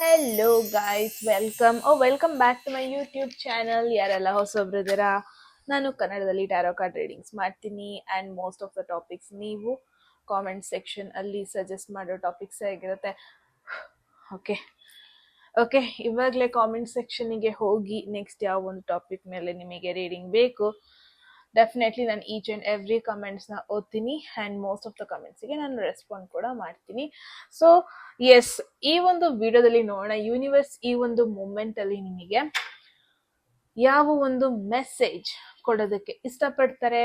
Hello guys, welcome back to my YouTube channel. ಯಾರೆಲ್ಲ ಹೊಸೊಬ್ರಿದ್ದೀರಾ, ನಾನು ಕನ್ನಡದಲ್ಲಿ ಟ್ಯಾರೋ ಕಾರ್ಡ್ ರೀಡಿಂಗ್ಸ್ ಮಾಡ್ತೀನಿ and most of the topics ನೀವು ಕಾಮೆಂಟ್ ಸೆಕ್ಷನ್ ಅಲ್ಲಿ ಸಜೆಸ್ಟ್ ಮಾಡೋ ಟಾಪಿಕ್ಸ್ ಆಗಿರುತ್ತೆ. ಓಕೆ ಓಕೆ ಇವಾಗಲೇ ಕಾಮೆಂಟ್ ಸೆಕ್ಷನಿಗೆ ಹೋಗಿ ನೆಕ್ಸ್ಟ್ ಯಾವ ಒಂದು ಟಾಪಿಕ್ ಮೇಲೆ ನಿಮಗೆ ರೀಡಿಂಗ್ ಬೇಕು, ಡೆಫಿನೆಟ್ಲಿ ನಾನು ಈಚ್ ಆ್ಯಂಡ್ ಎವ್ರಿ ಕಮೆಂಟ್ಸ್ನ ಓದ್ತೀನಿ ಆ್ಯಂಡ್ ಮೋಸ್ಟ್ ಆಫ್ ದ ಕಮೆಂಟ್ಸಿಗೆ ನಾನು ರೆಸ್ಪಾಂಡ್ ಕೂಡ ಮಾಡ್ತೀನಿ. ಸೊ ಎಸ್, ಈ ಒಂದು ವಿಡಿಯೋದಲ್ಲಿ ನೋಡೋಣ ಯೂನಿವರ್ಸ್ ಈ ಒಂದು ಮೂಮೆಂಟಲ್ಲಿ ನಿಮಗೆ ಯಾವ ಒಂದು ಮೆಸೇಜ್ ಕೊಡೋದಕ್ಕೆ ಇಷ್ಟಪಡ್ತಾರೆ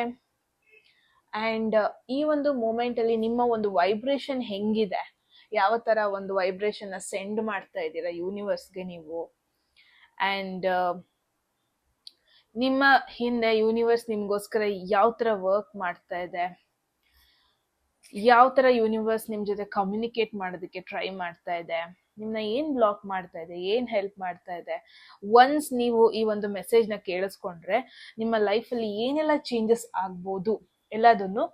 ಆ್ಯಂಡ್ ಈ ಒಂದು ಮೂಮೆಂಟಲ್ಲಿ ನಿಮ್ಮ ಒಂದು ವೈಬ್ರೇಷನ್ ಹೆಂಗಿದೆ, ಯಾವ ಥರ ಒಂದು ವೈಬ್ರೇಷನ್ನ ಸೆಂಡ್ ಮಾಡ್ತಾ ಇದ್ದೀರಾ ಯೂನಿವರ್ಸ್ಗೆ ನೀವು, ಆ್ಯಂಡ್ ನಿಮ್ಮ ಹಿಂದೆ ಯೂನಿವರ್ಸ್ ನಿಮಗೋಸ್ಕರ ಯಾವ ಥರ ವರ್ಕ್ ಮಾಡ್ತಾ ಇದೆ, ಯಾವ ಥರ ಯೂನಿವರ್ಸ್ ನಿಮ್ಮ ಜೊತೆ ಕಮ್ಯುನಿಕೇಟ್ ಮಾಡೋದಕ್ಕೆ ಟ್ರೈ ಮಾಡ್ತಾ ಇದೆ, ನಿಮ್ಮನ್ನ ಏನು ಬ್ಲಾಕ್ ಮಾಡ್ತಾ ಇದೆ, ಏನು ಹೆಲ್ಪ್ ಮಾಡ್ತಾ ಇದೆ. ಒನ್ಸ್ ನೀವು ಈ ಒಂದು ಮೆಸೇಜ್ನ ಕೇಳಿಸ್ಕೊಂಡ್ರೆ ನಿಮ್ಮ ಲೈಫಲ್ಲಿ ಏನೆಲ್ಲ ಚೇಂಜಸ್ ಆಗ್ಬೋದು ಎಲ್ಲದನ್ನು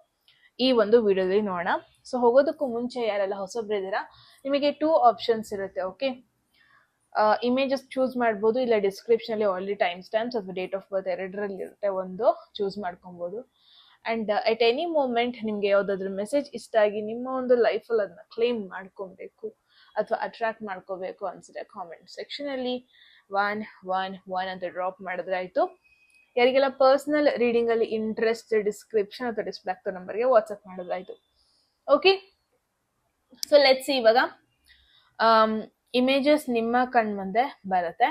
ಈ ಒಂದು ವಿಡಿಯೋದಲ್ಲಿ ನೋಡೋಣ. ಸೊ ಹೋಗೋದಕ್ಕೂ ಮುಂಚೆ ಯಾರೆಲ್ಲ ಹೊಸಬ್ರಿದ್ದೀರಾ, ನಿಮಗೆ 2 ಆಪ್ಷನ್ಸ್ ಇರುತ್ತೆ. ಓಕೆ, ಇಮೇಜಸ್ ಚೂಸ್ ಮಾಡ್ಬೋದು, ಇಲ್ಲ ಡಿಸ್ಕ್ರಿಪ್ಷನಲ್ಲಿ ಆಲ್ರೆಡಿ ಟೈಮ್ ಸ್ಟ್ಯಾಂಪ್ಸ್ ಅಥವಾ ಡೇಟ್ ಆಫ್ ಬರ್ತ್ ಎರಡರಲ್ಲಿ ಇರುತ್ತೆ, ಒಂದು ಚೂಸ್ ಮಾಡ್ಕೊಬೋದು. ಆ್ಯಂಡ್ ಎಟ್ ಎನಿ ಮೂಮೆಂಟ್ ನಿಮಗೆ ಯಾವುದಾದ್ರೂ ಮೆಸೇಜ್ ಇಷ್ಟ ಆಗಿ ನಿಮ್ಮ ಒಂದು ಲೈಫಲ್ಲಿ ಅದನ್ನ ಕ್ಲೇಮ್ ಮಾಡ್ಕೊಬೇಕು ಅಥವಾ ಅಟ್ರಾಕ್ಟ್ ಮಾಡ್ಕೋಬೇಕು ಅನ್ಸಿದ್ರೆ ಕಾಮೆಂಟ್ ಸೆಕ್ಷನಲ್ಲಿ 111 ಅಂತ ಡ್ರಾಪ್ ಮಾಡಿದ್ರೆ ಆಯಿತು. ಯಾರಿಗೆಲ್ಲ ಪರ್ಸನಲ್ ರೀಡಿಂಗಲ್ಲಿ ಇಂಟ್ರೆಸ್ಟ್ ಡಿಸ್ಕ್ರಿಪ್ಷನ್ ಅಥವಾ ಡಿಸ್ಪ್ಲೇ ಆಗ್ತೋ ನಂಬರ್ಗೆ ವಾಟ್ಸಪ್ ಮಾಡಿದ್ರಾಯ್ತು. ಓಕೆ, ಸೊ ಲೆಟ್ಸ್ ಇವಾಗ ಇಮೇಜಸ್ ನಿಮ್ಮ ಕಣ್ ಮುಂದೆ ಬರುತ್ತೆ.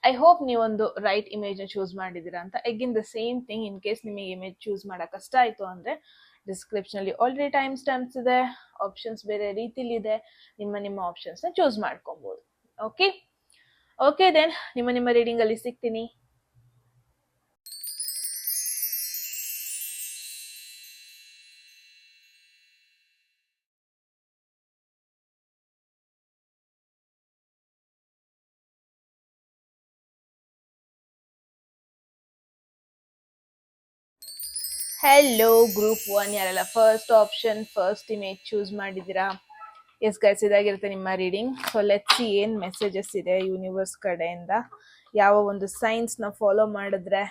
ಐ ಹೋಪ್ ನೀವೊಂದು ರೈಟ್ ಇಮೇಜ್ನ ಚೂಸ್ ಮಾಡಿದ್ದೀರಾ ಅಂತ. Again the same thing, in case ನಿಮಗೆ ಇಮೇಜ್ ಚೂಸ್ ಮಾಡೋಕೆ ಕಷ್ಟ ಆಯಿತು ಅಂದರೆ ಡಿಸ್ಕ್ರಿಪ್ಷನಲ್ಲಿ ಆಲ್ರೆಡಿ ಟೈಮ್ ಸ್ಟ್ಯಾಂಪ್ಸ್ ಇದೆ, ಆಪ್ಷನ್ಸ್ ಬೇರೆ ರೀತಿಲಿ ಇದೆ, ನಿಮ್ಮ ಆಪ್ಷನ್ಸ್ನ ಚೂಸ್ ಮಾಡ್ಕೊಬೋದು. ಓಕೆ ಓಕೆ ದೆನ್ ನಿಮ್ಮ ರೀಡಿಂಗಲ್ಲಿ ಸಿಗ್ತೀನಿ. ಹೆಲೋ ಗ್ರೂಪ್ 1, ಯಾರೆಲ್ಲ first option first image choose ಮಾಡಿದ್ದೀರಾ, ಎಸ್ ಗೈಸ್ ಇದಾಗಿರುತ್ತೆ ನಿಮ್ಮ ರೀಡಿಂಗ್. ಸೊ ಲೆಟ್ಸ್ ಸಿ ಏನು ಮೆಸೇಜಸ್ ಇದೆ ಯೂನಿವರ್ಸ್ ಕಡೆಯಿಂದ, ಯಾವ ಒಂದು ಸೈನ್ಸ್ನ ಫಾಲೋ ಮಾಡಿದ್ರೆ,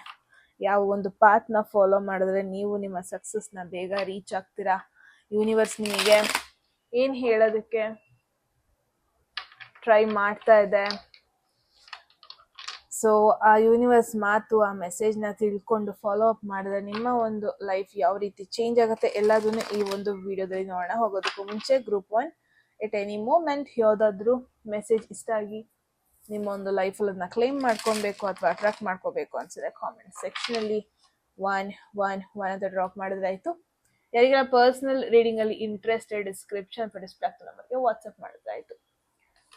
ಯಾವ ಒಂದು ಪಾತ್ನ ಫಾಲೋ ಮಾಡಿದ್ರೆ ನೀವು ನಿಮ್ಮ ಸಕ್ಸಸ್ನ ಬೇಗ ರೀಚ್ ಆಗ್ತೀರಾ, ಯೂನಿವರ್ಸ್ ನಿಮಗೆ ಏನು ಹೇಳೋದಕ್ಕೆ ಟ್ರೈ ಮಾಡ್ತಾ ಇದೆ. ಸೊ ಆ ಯೂನಿವರ್ಸ್ ಮಾತು, ಆ ಮೆಸೇಜ್ನ ತಿಳ್ಕೊಂಡು ಫಾಲೋ ಅಪ್ ಮಾಡಿದ್ರೆ ನಿಮ್ಮ ಒಂದು ಲೈಫ್ ಯಾವ ರೀತಿ ಚೇಂಜ್ ಆಗುತ್ತೆ ಎಲ್ಲದನ್ನು ಈ ಒಂದು ವಿಡಿಯೋದಲ್ಲಿ ನೋಡೋಣ. ಹೋಗೋದಕ್ಕೂ ಮುಂಚೆ ಗ್ರೂಪ್ 1, ಎಟ್ ಎನಿ ಮೂಮೆಂಟ್ ಯಾವುದಾದ್ರೂ ಮೆಸೇಜ್ ಇಷ್ಟ ಆಗಿ ನಿಮ್ಮ ಒಂದು ಲೈಫಲ್ಲಿ ಅದನ್ನ ಕ್ಲೇಮ್ ಮಾಡ್ಕೊಬೇಕು ಅಥವಾ ಅಟ್ರಾಕ್ಟ್ ಮಾಡ್ಕೋಬೇಕು ಅನ್ಸಿದ್ರೆ ಕಾಮೆಂಟ್ ಸೆಕ್ಷನಲ್ಲಿ 111 ಅಂತ ಡ್ರಾಪ್ ಮಾಡಿದ್ರೆ ಆಯಿತು. ಯಾರಿಗೆಲ್ಲ ಪರ್ಸನಲ್ ರೀಡಿಂಗಲ್ಲಿ ಇಂಟ್ರೆಸ್ಟೆಡ್ ಡಿಸ್ಕ್ರಿಪ್ಷನ್ ಅಥವಾ ಡಿಸ್ಪ್ಲೇ ಆಗ್ತೋ ನಂಬರ್ಗೆ ವಾಟ್ಸಪ್ ಮಾಡಿದ್ರೆ ಆಯಿತು.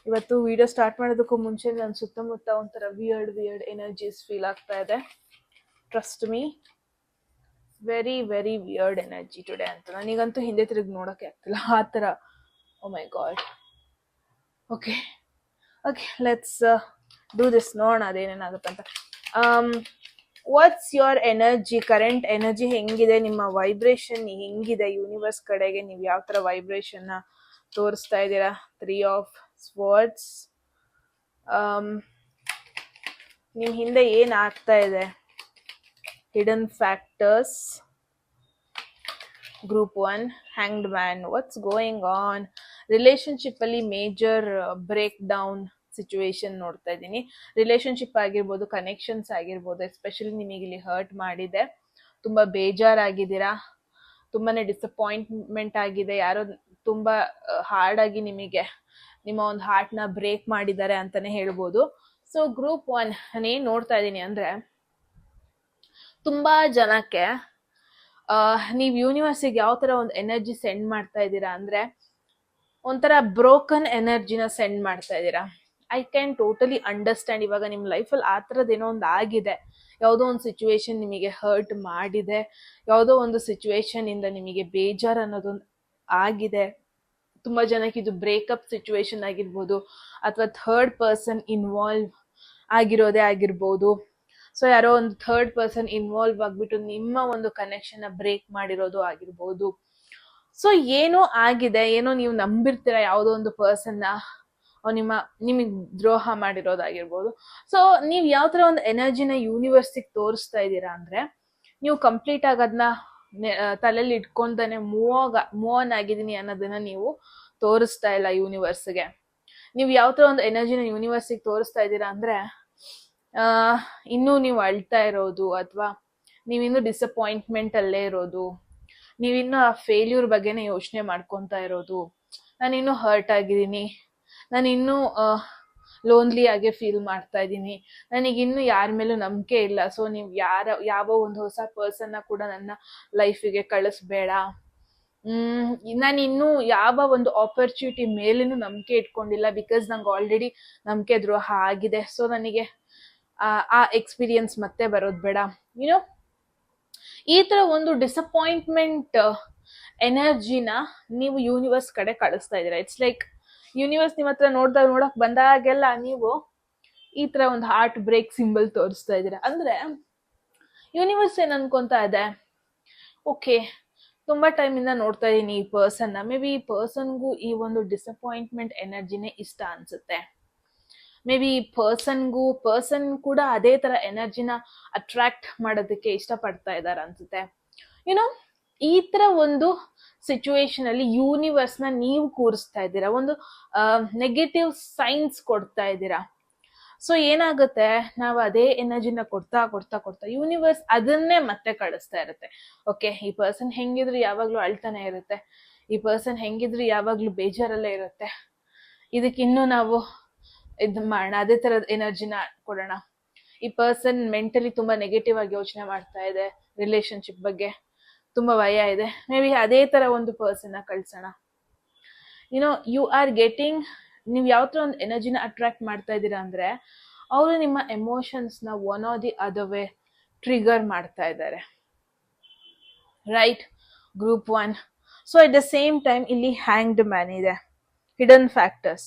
ಇವತ್ತು ವಿಡಿಯೋ ಸ್ಟಾರ್ಟ್ ಮಾಡೋದಕ್ಕೂ ಮುಂಚೆ ನನ್ನ ಸುತ್ತಮುತ್ತ ಒಂಥರ ವಿಯರ್ಡ್ ಎನರ್ಜೀಸ್ ಫೀಲ್ ಆಗ್ತಾ ಇದೆ. Trust me, very weird energy today ಅಂತ. ನನಗಂತೂ ಹಿಂದೆ ತಿರುಗಿ ನೋಡೋಕೆ ಆಗ್ತಿಲ್ಲ, ಆ ಥರ. Oh my God. Okay let's do this, ನೋಡೋಣ ಅದೇನೇನಾಗುತ್ತಂತ. What's your energy, current energy ಹೆಂಗಿದೆ, ನಿಮ್ಮ ವೈಬ್ರೇಷನ್ ಹೆಂಗಿದೆ ಯೂನಿವರ್ಸ್ ಕಡೆಗೆ, ನೀವು ಯಾವ ಥರ ವೈಬ್ರೇಷನ್ನ ತೋರಿಸ್ತಾ ಇದ್ದೀರಾ. 3 ಆಫ್ ಸ್ವಾರ್ಡ್ಸ್, ನಿಮ್ಮ ಹಿಂದೆ ಏನು ಆಗ್ತಾ ಇದೆ, hidden factors. Group 1, hanged man, what's going on. Relationship ಅಲ್ಲಿ ಮೇಜರ್ ಬ್ರೇಕ್ ಡೌನ್ ಸಿಚುವೇಶನ್ ನೋಡ್ತಾ ಇದ್ದೀನಿ. ರಿಲೇಶನ್ಶಿಪ್ ಆಗಿರ್ಬೋದು, ಕನೆಕ್ಷನ್ಸ್ ಆಗಿರ್ಬೋದು, ಎಸ್ಪೆಷಲಿ ನಿಮಗೆ ಇಲ್ಲಿ ಹರ್ಟ್ ಮಾಡಿದೆ, ತುಂಬ ಬೇಜಾರಾಗಿದ್ದೀರಾ, ತುಂಬಾನೇ ಡಿಸಪಾಯಿಂಟ್ಮೆಂಟ್ ಆಗಿದೆ, ಯಾರೋ ತುಂಬ ಹಾರ್ಡಾಗಿ ನಿಮಗೆ ನಿಮ್ಮ ಒಂದು ಹಾರ್ಟ್ನ ಬ್ರೇಕ್ ಮಾಡಿದ್ದಾರೆ ಅಂತಾನೆ ಹೇಳ್ಬೋದು. ಸೊ ಗ್ರೂಪ್ 1 ನಾನೇನು ನೋಡ್ತಾ ಇದ್ದೀನಿ ಅಂದರೆ, ತುಂಬ ಜನಕ್ಕೆ ನೀವು ಯೂನಿವರ್ಸಿಗೆ ಯಾವ ಥರ ಒಂದು ಎನರ್ಜಿ ಸೆಂಡ್ ಮಾಡ್ತಾ ಇದ್ದೀರಾ ಅಂದರೆ, ಒಂಥರ ಬ್ರೋಕನ್ ಎನರ್ಜಿನ ಸೆಂಡ್ ಮಾಡ್ತಾ ಇದ್ದೀರಾ. I can totally understand. ಇವಾಗ ನಿಮ್ಮ ಲೈಫಲ್ಲಿ ಆ ಥರದ್ದು ಏನೋ ಒಂದು ಆಗಿದೆ, ಯಾವುದೋ ಒಂದು ಸಿಚುವೇಶನ್ ನಿಮಗೆ ಹರ್ಟ್ ಮಾಡಿದೆ, ಯಾವುದೋ ಒಂದು ಸಿಚುವೇಶನ್ ಇಂದ ನಿಮಗೆ ಬೇಜಾರು ಅನ್ನೋದೊಂದು ಆಗಿದೆ. ತುಂಬ ಜನಕ್ಕೆ ಇದು ಬ್ರೇಕಪ್ ಸಿಚುವೇಶನ್ ಆಗಿರ್ಬೋದು, ಅಥವಾ ಥರ್ಡ್ ಪರ್ಸನ್ ಇನ್ವಾಲ್ವ್ ಆಗಿರೋದೇ ಆಗಿರ್ಬೋದು. ಸೊ ಯಾರೋ ಒಂದು ಥರ್ಡ್ ಪರ್ಸನ್ ಇನ್ವಾಲ್ವ್ ಆಗಿಬಿಟ್ಟು ನಿಮ್ಮ ಒಂದು ಕನೆಕ್ಷನ್ನ ಬ್ರೇಕ್ ಮಾಡಿರೋದು ಆಗಿರ್ಬೋದು. ಸೊ ಏನೋ ಆಗಿದೆ, ಏನೋ ನೀವು ನಂಬಿರ್ತೀರ ಯಾವುದೋ ಒಂದು ಪರ್ಸನ್ನ, ನಿಮಗ್ ದ್ರೋಹ ಮಾಡಿರೋದಾಗಿರ್ಬೋದು. ಸೊ ನೀವ್ ಯಾವ ತರ ಒಂದು ಎನರ್ಜಿನ ಯೂನಿವರ್ಸಿಗೆ ತೋರಿಸ್ತಾ ಇದ್ದೀರಾ ಅಂದ್ರೆ, ನೀವು ಕಂಪ್ಲೀಟ್ ಆಗಿ ಅದನ್ನ ತಲೆಯಲ್ಲಿ ಇಟ್ಕೊಂತಾನೆ ಮೂವ್ ಆನ್ ಆಗಿದೀನಿ ಅನ್ನೋದನ್ನ ನೀವು ತೋರಿಸ್ತಾ ಇಲ್ಲ ಯೂನಿವರ್ಸ್ಗೆ. ನೀವು ಯಾವ ತರ ಒಂದು ಎನರ್ಜಿನ ಯೂನಿವರ್ಸಿಗೆ ತೋರಿಸ್ತಾ ಇದ್ದೀರಾ ಅಂದ್ರೆ, ಇನ್ನೂ ನೀವು ಅಳ್ತಾ ಇರೋದು, ಅಥವಾ ನೀವಿನ್ನೂ ಡಿಸಪಾಯಿಂಟ್ಮೆಂಟ್ ಅಲ್ಲೇ ಇರೋದು, ನೀವಿನ್ನೂ ಆ ಫೇಲ್ಯೂರ್ ಬಗ್ಗೆನೇ ಯೋಚನೆ ಮಾಡ್ಕೊತಾ ಇರೋದು, ನಾನಿನ್ನೂ ಹರ್ಟ್ ಆಗಿದ್ದೀನಿ, ನಾನಿನ್ನೂ ಲೋನ್ಲಿ ಆಗಿ ಫೀಲ್ ಮಾಡ್ತಾ ಇದ್ದೀನಿ, ನನಗಿನ್ನೂ ಯಾರ ಮೇಲೂ ನಂಬಿಕೆ ಇಲ್ಲ. ಸೊ ನೀವು ಯಾವ ಒಂದು ಹೊಸ ಪರ್ಸನ್ನ ಕೂಡ ನನ್ನ ಲೈಫಿಗೆ ಕಳಿಸ್ಬೇಡ. ನಾನಿನ್ನೂ ಯಾವ ಒಂದು ಆಪರ್ಚುನಿಟಿ ಮೇಲೇನು ನಂಬಿಕೆ ಇಟ್ಕೊಂಡಿಲ್ಲ, ಬಿಕಾಸ್ ನಂಗೆ ಆಲ್ರೆಡಿ ನಂಬಿಕೆ ದ್ರೋಹ ಆಗಿದೆ. ಸೊ ನನಗೆ ಆ ಎಕ್ಸ್ಪೀರಿಯನ್ಸ್ ಮತ್ತೆ ಬರೋದು ಬೇಡ. ಯುನೋ, ಈ ತರ ಒಂದು ಡಿಸಪಾಯಿಂಟ್ಮೆಂಟ್ ಎನರ್ಜಿನ ನೀವು ಯೂನಿವರ್ಸ್ ಕಡೆ ಕಳಿಸ್ತಾ ಇದ್ದೀರಾ. ಇಟ್ಸ್ ಲೈಕ್ ಯೂನಿವರ್ಸ್ ನಿಮ್ಮ ಹತ್ರ ನೋಡಕ್ ಬಂದಾಗೆಲ್ಲ ನೀವು ಈ ತರ ಒಂದು ಹಾರ್ಟ್ ಬ್ರೇಕ್ ಸಿಂಬಲ್ ತೋರಿಸ್ತಾ ಇದ್ದೀರಾ. ಅಂದ್ರೆ ಯೂನಿವರ್ಸ್ ಏನ್ ಅನ್ಕೊಂತಾ ಇದೆ, ಓಕೆ ತುಂಬಾ ಟೈಮ್ ಇಂದ ನೋಡ್ತಾ ಇದೀನಿ ಈ ಪರ್ಸನ್ನ, ಮೇ ಬಿ ಈ ಪರ್ಸನ್ಗೂ ಈ ಒಂದು ಡಿಸಪಾಯಿಂಟ್ಮೆಂಟ್ ಎನರ್ಜಿನೇ ಇಷ್ಟ ಅನ್ಸುತ್ತೆ. ಮೇ ಬಿ ಈ ಪರ್ಸನ್ ಕೂಡ ಅದೇ ತರ ಎನರ್ಜಿನ ಅಟ್ರಾಕ್ಟ್ ಮಾಡೋದಕ್ಕೆ ಇಷ್ಟಪಡ್ತಾ ಇದಾರ ಅನ್ಸುತ್ತೆ. ಯುನೋ, ಈ ತರ ಒಂದು ಸಿಚುವೇಶನ್ ಅಲ್ಲಿ ಯೂನಿವರ್ಸ್ ನ ನೀವು ಕೂರಿಸ್ತಾ ಇದ್ದೀರಾ, ಒಂದು ನೆಗೆಟಿವ್ ಸೈನ್ಸ್ ಕೊಡ್ತಾ ಇದ್ದೀರಾ. ಸೊ ಏನಾಗುತ್ತೆ, ನಾವು ಅದೇ ಎನರ್ಜಿನ ಕೊಡ್ತಾ ಕೊಡ್ತಾ ಕೊಡ್ತಾ ಯೂನಿವರ್ಸ್ ಅದನ್ನೇ ಮತ್ತೆ ಕಳಿಸ್ತಾ ಇರುತ್ತೆ. ಓಕೆ, ಈ ಪರ್ಸನ್ ಹೆಂಗಿದ್ರು ಯಾವಾಗ್ಲೂ ಅಳ್ತಾನೆ ಇರುತ್ತೆ, ಈ ಪರ್ಸನ್ ಹೆಂಗಿದ್ರು ಯಾವಾಗ್ಲೂ ಬೇಜಾರಲ್ಲೇ ಇರುತ್ತೆ, ಇದಕ್ಕಿನ್ನೂ ನಾವು ಇದು ಮಾಡೋಣ, ಅದೇ ತರದ ಎನರ್ಜಿನ ಕೊಡೋಣ. ಈ ಪರ್ಸನ್ ಮೆಂಟಲಿ ತುಂಬಾ ನೆಗೆಟಿವ್ ಆಗಿ ಯೋಚನೆ ಮಾಡ್ತಾ ಇದೆ, ರಿಲೇಶನ್ಶಿಪ್ ಬಗ್ಗೆ ತುಂಬಾ ಭಯ ಇದೆ, ಮೇ ಬಿ ಅದೇ ತರ ಒಂದು ಪರ್ಸನ್ ಕಳ್ಸೋಣ. ಯುನೋ, ಯು ಆರ್ ಗೆಟಿಂಗ್, ನೀವು ಯಾವ ತರ ಒಂದು ಎನರ್ಜಿನ ಅಟ್ರಾಕ್ಟ್ ಮಾಡ್ತಾ ಇದ್ದೀರಾ ಅಂದ್ರೆ, ಅವರು ನಿಮ್ಮ ಎಮೋಷನ್ಸ್ ನ one or the other way trigger ಮಾಡ್ತಾ ಇದ್ದಾರೆ. Right, group 1. So at the same time ಇಲ್ಲಿ ಹ್ಯಾಂಗ್ಡ್ ಮ್ಯಾನ್ ಇದೆ, hidden factors.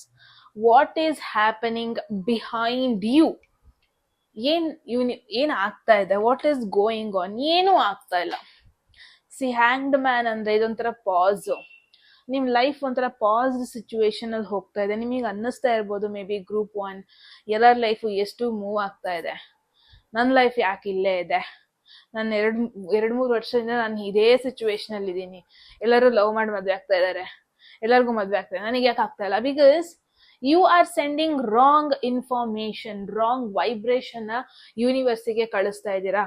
What is happening behind you? ಏನ್ ಆಗ್ತಾ ಇದೆ? What is going on? ಏನೂ ಆಗ್ತಾ ಇಲ್ಲ. ಸಿ, ಹ್ಯಾಂಗ್ಡ್ ಮ್ಯಾನ್ ಅಂದ್ರೆ ಇದೊಂಥರ ಪಾಸ್. ನಿಮ್ ಲೈಫ್ ಒಂಥರ ಪಾಸ್ ಸಿಚುವೇಶನ್ ಅಲ್ಲಿ ಹೋಗ್ತಾ ಇದೆ. ನಿಮಗೆ ಅನ್ನಿಸ್ತಾ ಇರ್ಬೋದು, ಮೇ ಬಿ ಗ್ರೂಪ್ 1 ಎಲ್ಲರ ಲೈಫು ಎಷ್ಟು ಮೂವ್ ಆಗ್ತಾ ಇದೆ, ನನ್ನ ಲೈಫ್ ಯಾಕೆ ಇಲ್ಲೇ ಇದೆ, ನಾನು ಎರಡು ಮೂರು ವರ್ಷದಿಂದ ನಾನು ಇದೇ ಸಿಚುವೇಶನ್ ಅಲ್ಲಿ ಇದ್ದೀನಿ, ಎಲ್ಲರೂ ಲವ್ ಮಾಡಿ ಮದ್ವೆ ಆಗ್ತಾ ಇದಾರೆ, ಎಲ್ಲರಿಗೂ ಮದ್ವೆ ಆಗ್ತಾ ಇದೆ, ನನಗೆ ಯಾಕೆ ಆಗ್ತಾ ಇಲ್ಲ? Because you are sending wrong information, wrong vibration ಯೂನಿವರ್ಸಿಗೆ ಕಳಿಸ್ತಾ ಇದ್ದೀರಾ.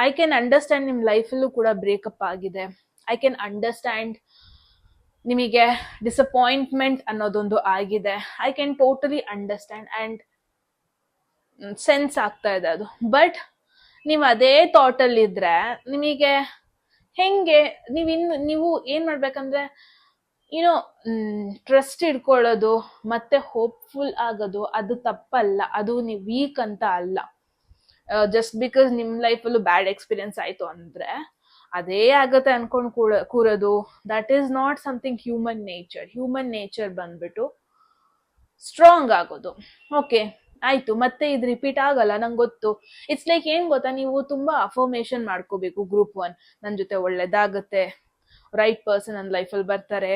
ಐ ಕ್ಯಾನ್ ಅಂಡರ್ಸ್ಟ್ಯಾಂಡ್ ನಿಮ್ ಲೈಫಲ್ಲೂ ಕೂಡ ಬ್ರೇಕಪ್ ಆಗಿದೆ. ಐ ಕ್ಯಾನ್ ಅಂಡರ್ಸ್ಟ್ಯಾಂಡ್ ನಿಮಗೆ ಡಿಸಪಾಯಿಂಟ್ಮೆಂಟ್ ಅನ್ನೋದೊಂದು ಆಗಿದೆ. I can totally understand and sense ಆಗ್ತಾ ಇದೆ ಅದು. ಬಟ್ ನೀವು ಅದೇ ಥಾಟ್ ಅಲ್ಲಿ ಇದ್ರೆ ನಿಮಗೆ ಹೆಂಗೆ? ನೀವು ಏನ್ ಮಾಡ್ಬೇಕಂದ್ರೆ, ಏನೋ ಟ್ರಸ್ಟ್ ಇಟ್ಕೊಳ್ಳೋದು ಮತ್ತೆ ಹೋಪ್ಫುಲ್ ಆಗೋದು ಅದು ತಪ್ಪಲ್ಲ, ಅದು ನೀವು ವೀಕ್ ಅಂತ ಅಲ್ಲ. ಜಸ್ಟ್ ಬಿಕಾಸ್ ನಿಮ್ ಲೈಫಲ್ಲೂ ಬ್ಯಾಡ್ ಎಕ್ಸ್ಪೀರಿಯನ್ಸ್ ಆಯ್ತು ಅಂದ್ರೆ ಅದೇ ಆಗತ್ತೆ ಅನ್ಕೊಂಡ್ ಕೂರೋದು, that is not something human nature. Human nature ಬಂದ್ಬಿಟ್ಟು ಸ್ಟ್ರಾಂಗ್ ಆಗೋದು. ಓಕೆ ಆಯ್ತು, ಮತ್ತೆ ಇದು ರಿಪೀಟ್ ಆಗಲ್ಲ, ನಂಗೆ ಗೊತ್ತು. ಇಟ್ಸ್ ಲೈಕ್ ಏನ್ ಗೊತ್ತಾ, ನೀವು ತುಂಬಾ ಅಫರ್ಮೇಶನ್ ಮಾಡ್ಕೋಬೇಕು. ಗ್ರೂಪ್ 1 ನನ್ನ ಜೊತೆ ಒಳ್ಳೇದಾಗತ್ತೆ, ರೈಟ್ ಪರ್ಸನ್ ನನ್ನ ಲೈಫಲ್ಲಿ ಬರ್ತಾರೆ,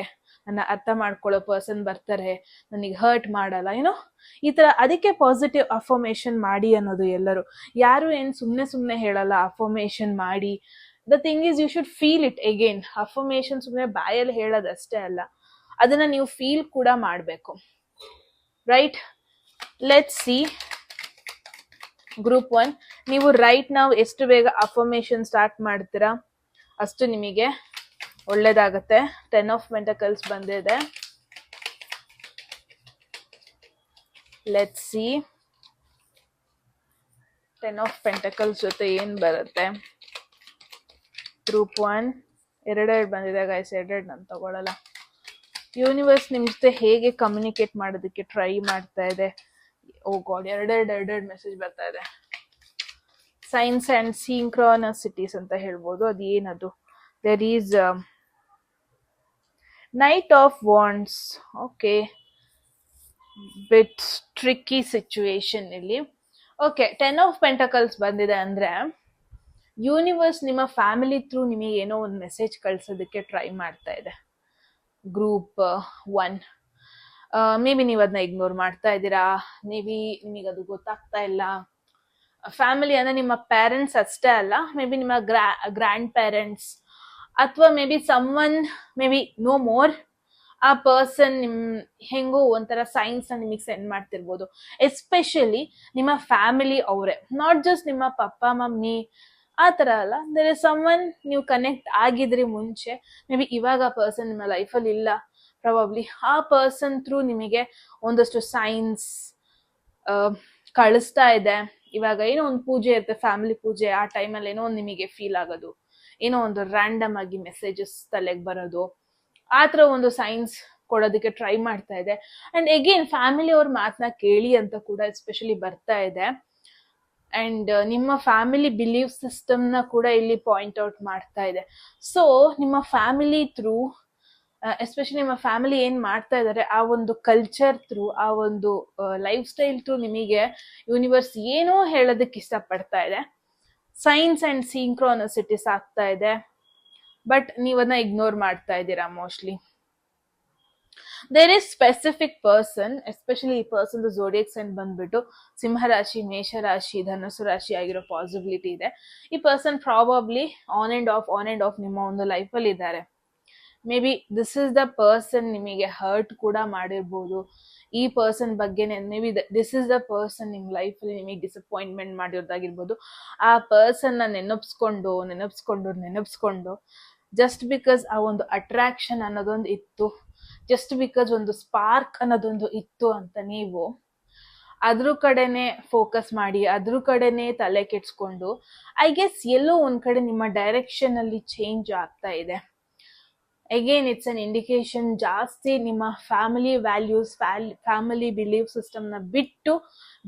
ನನ್ನ ಅರ್ಥ ಮಾಡ್ಕೊಳ್ಳೋ ಪರ್ಸನ್ ಬರ್ತಾರೆ, ನನಗೆ ಹರ್ಟ್ ಮಾಡಲ್ಲ, ಏನೋ ಈ ತರ. ಅದಕ್ಕೆ ಪಾಸಿಟಿವ್ ಅಫರ್ಮೇಶನ್ ಮಾಡಿ ಅನ್ನೋದು. ಎಲ್ಲರೂ ಯಾರು ಏನ್ ಸುಮ್ನೆ ಹೇಳಲ್ಲ ಅಫರ್ಮೇಶನ್ ಮಾಡಿ. The thing is, you should feel it again. Affirmation ಸುಮ್ನೆ ಬಾಯಲ್ಲಿ ಹೇಳೋದಷ್ಟೇ ಅಲ್ಲ, ಅದನ್ನ ನೀವು ಫೀಲ್ ಕೂಡ ಮಾಡ್ಬೇಕು. Right, let's see group 1. ನೀವು ರೈಟ್ ನಾವು ಎಷ್ಟು ಬೇಗ ಅಫರ್ಮೇಶನ್ ಸ್ಟಾರ್ಟ್ ಮಾಡ್ತೀರಾ ಅಷ್ಟು ನಿಮಗೆ ಒಳ್ಳೇದಾಗತ್ತೆ. 10 ಆಫ್ ಪೆಂಟಕಲ್ಸ್ ಬಂದಿದೆ. ಲೆಟ್ಸ್ ಸಿ 10 ಆಫ್ ಪೆಂಟಕಲ್ಸ್ ಜೊತೆ ಏನ್ ಬರುತ್ತೆ. ಗ್ರೂಪ್ 1 ಎರಡೆರಡು ಬಂದಿದೆ ಗೈಸ್, ಎರಡೆರಡು ನಾನು ತಗೊಳ್ಳಲ್ಲ. ಯೂನಿವರ್ಸ್ ನಿಮ್ ಜೊತೆ ಹೇಗೆ ಕಮ್ಯುನಿಕೇಟ್ ಮಾಡೋದಕ್ಕೆ ಟ್ರೈ ಮಾಡ್ತಾ ಇದೆ. ಓ ಗಾಡ್, ಎರಡೆರಡು ಮೆಸೇಜ್ ಬರ್ತಾ ಇದೆ. ಸೈನ್ಸ್ ಅಂಡ್ ಸಿಂಕ್ರಾನಸಿಟೀಸ್ ಅಂತ ಹೇಳ್ಬೋದು. ಅದು ಏನದು? There is knight of wands. Okay, bit tricky situation ಇಲ್ಲಿ. ಓಕೆ, 10 ಆಫ್ ಪೆಂಟಕಲ್ಸ್ ಬಂದಿದೆ ಅಂದ್ರೆ ಯೂನಿವರ್ಸ್ ನಿಮ್ಮ ಫ್ಯಾಮಿಲಿ ಥ್ರೂ ನಿಮಗೆ ಏನೋ ಒಂದು ಮೆಸೇಜ್ ಕಳ್ಸೋದಕ್ಕೆ ಟ್ರೈ ಮಾಡ್ತಾ ಇದೆ. ಗ್ರೂಪ್ 1 ಮೇ ಬಿ ನೀವು ಅದನ್ನ ಇಗ್ನೋರ್ ಮಾಡ್ತಾ ಇದ್ದೀರಾ, ಮೇ ಬಿ ನಿಮಗೆ ಅದು ಗೊತ್ತಾಗ್ತಾ ಇಲ್ಲ. ಫ್ಯಾಮಿಲಿ ಅಂದ್ರೆ ನಿಮ್ಮ ಪೇರೆಂಟ್ಸ್ ಅಷ್ಟೇ ಅಲ್ಲ, ಮೇ ಬಿ ನಿಮ್ಮ ಗ್ರ್ಯಾಂಡ್ ಪೇರೆಂಟ್ಸ್ ಅಥವಾ maybe someone, maybe no more, ಆ ಪರ್ಸನ್ ನಿಮ್ ಹೆಂಗೋ ಒಂಥರ ಸೈನ್ಸ್ ನಿಮಗೆ ಸೆಂಡ್ ಮಾಡ್ತಿರ್ಬೋದು. ಎಸ್ಪೆಷಲಿ ನಿಮ್ಮ ಫ್ಯಾಮಿಲಿ ಅವರೇ, ನಾಟ್ ಜಸ್ಟ್ ನಿಮ್ಮ ಪಪ್ಪ ಮಮ್ಮಿ ಆ ತರ ಅಲ್ಲ. ದೇರ್ ಇಸ್ ಸಮ್ವನ್ ನೀವು ಕನೆಕ್ಟ್ ಆಗಿದ್ರಿ ಮುಂಚೆ, ಮೇ ಬಿ ಇವಾಗ ಆ ಪರ್ಸನ್ ನಿಮ್ಮ ಲೈಫಲ್ಲಿ ಇಲ್ಲ, ಪ್ರಾಬಬ್ಲಿ ಆ ಪರ್ಸನ್ ಥ್ರೂ ನಿಮಗೆ ಒಂದಷ್ಟು ಸೈನ್ಸ್ ಕಳಿಸ್ತಾ ಇದೆ. ಇವಾಗ ಏನೋ ಒಂದು ಪೂಜೆ ಇರುತ್ತೆ, ಫ್ಯಾಮಿಲಿ ಪೂಜೆ, ಆ ಟೈಮಲ್ಲಿ ಏನೋ ಒಂದು ನಿಮಗೆ ಫೀಲ್ ಆಗೋದು, ಏನೋ ಒಂದು ರ್ಯಾಂಡಮ್ ಆಗಿ ಮೆಸೇಜಸ್ ತಲೆಗೆ ಬರೋದು, ಆ ಥರ ಒಂದು ಸೈನ್ಸ್ ಕೊಡೋದಕ್ಕೆ ಟ್ರೈ ಮಾಡ್ತಾ ಇದೆ. ಅಂಡ್ ಅಗೇನ್ ಫ್ಯಾಮಿಲಿ ಅವ್ರ ಮಾತನ್ನ ಕೇಳಿ ಅಂತ ಕೂಡ ಎಸ್ಪೆಷಲಿ ಬರ್ತಾ ಇದೆ. ಅಂಡ್ ನಿಮ್ಮ ಫ್ಯಾಮಿಲಿ ಬಿಲೀಫ್ ಸಿಸ್ಟಮ್ನ ಕೂಡ ಇಲ್ಲಿ ಪಾಯಿಂಟ್ ಔಟ್ ಮಾಡ್ತಾ ಇದೆ. ಸೊ ನಿಮ್ಮ ಫ್ಯಾಮಿಲಿ ಥ್ರೂ, ಎಸ್ಪೆಷಲಿ ನಿಮ್ಮ ಫ್ಯಾಮಿಲಿ ಏನ್ ಮಾಡ್ತಾ ಇದ್ದಾರೆ ಆ ಒಂದು ಕಲ್ಚರ್ ಥ್ರೂ, ಆ ಒಂದು ಲೈಫ್ ಸ್ಟೈಲ್ ಥ್ರೂ ನಿಮಗೆ ಯೂನಿವರ್ಸ್ ಏನೋ ಹೇಳೋದಕ್ಕೆ ಇಷ್ಟಪಡ್ತಾ ಇದೆ. ಸೈನ್ಸ್ ಅಂಡ್ ಸಿಂಕ್ರೋನಸಿಟೀಸ್ ಆಗ್ತಾ ಇದೆ, ಬಟ್ ನೀವನ್ನ ಇಗ್ನೋರ್ ಮಾಡ್ತಾ ಇದ್ದೀರಾ mostly. There is specific person, especially ಈ ಪರ್ಸನ್ ಝೋಡಿಯಾಕ್ ಸೈನ್ ಬಂದ್ಬಿಟ್ಟು ಸಿಂಹರಾಶಿ, ಮೇಷರಾಶಿ, ಧನುಸು ರಾಶಿ ಆಗಿರೋ ಪಾಸಿಬಿಲಿಟಿ ಇದೆ. ಈ person probably on and off ನಿಮ್ಮ ಒಂದು ಲೈಫಲ್ಲಿ ಇದ್ದಾರೆ. Maybe this is the person ನಿಮಗೆ ಹರ್ಟ್ ಕೂಡ ಮಾಡಿರ್ಬೋದು. ಈ ಪರ್ಸನ್ ಬಗ್ಗೆನೇ maybe this is the person ನಿಮ್ಮ ಲೈಫಲ್ಲಿ ನಿಮಗೆ ಡಿಸಪಾಯಿಂಟ್ಮೆಂಟ್ ಮಾಡಿರೋದಾಗಿರ್ಬೋದು. ಆ ಪರ್ಸನ್ನ ನೆನಪಿಸ್ಕೊಂಡು ಜಸ್ಟ್ ಬಿಕಾಸ್ ಆ ಒಂದು ಅಟ್ರಾಕ್ಷನ್ ಅನ್ನೋದೊಂದು ಇತ್ತು, ಜಸ್ಟ್ ಬಿಕಾಸ್ ಒಂದು ಸ್ಪಾರ್ಕ್ ಅನ್ನೋದೊಂದು ಇತ್ತು ಅಂತ ನೀವು ಅದ್ರ ಕಡೆನೆ ಫೋಕಸ್ ಮಾಡಿ, ಅದ್ರ ಕಡೆನೆ ತಲೆ ಕೆಡ್ಸ್ಕೊಂಡು, ಐ ಗೆಸ್ ಎಲ್ಲೋ ಒಂದ್ ಕಡೆ ನಿಮ್ಮ ಡೈರೆಕ್ಷನ್ ಅಲ್ಲಿ ಚೇಂಜ್ ಆಗ್ತಾ ಇದೆ. ಅಗೇನ್ ಇಟ್ಸ್ ಅನ್ ಇಂಡಿಕೇಶನ್, ಜಾಸ್ತಿ ನಿಮ್ಮ ಫ್ಯಾಮಿಲಿ ವ್ಯಾಲ್ಯೂಸ್, ಫ್ಯಾಮಿಲಿ ಬಿಲೀಫ್ ಸಿಸ್ಟಮ್ನ ಬಿಟ್ಟು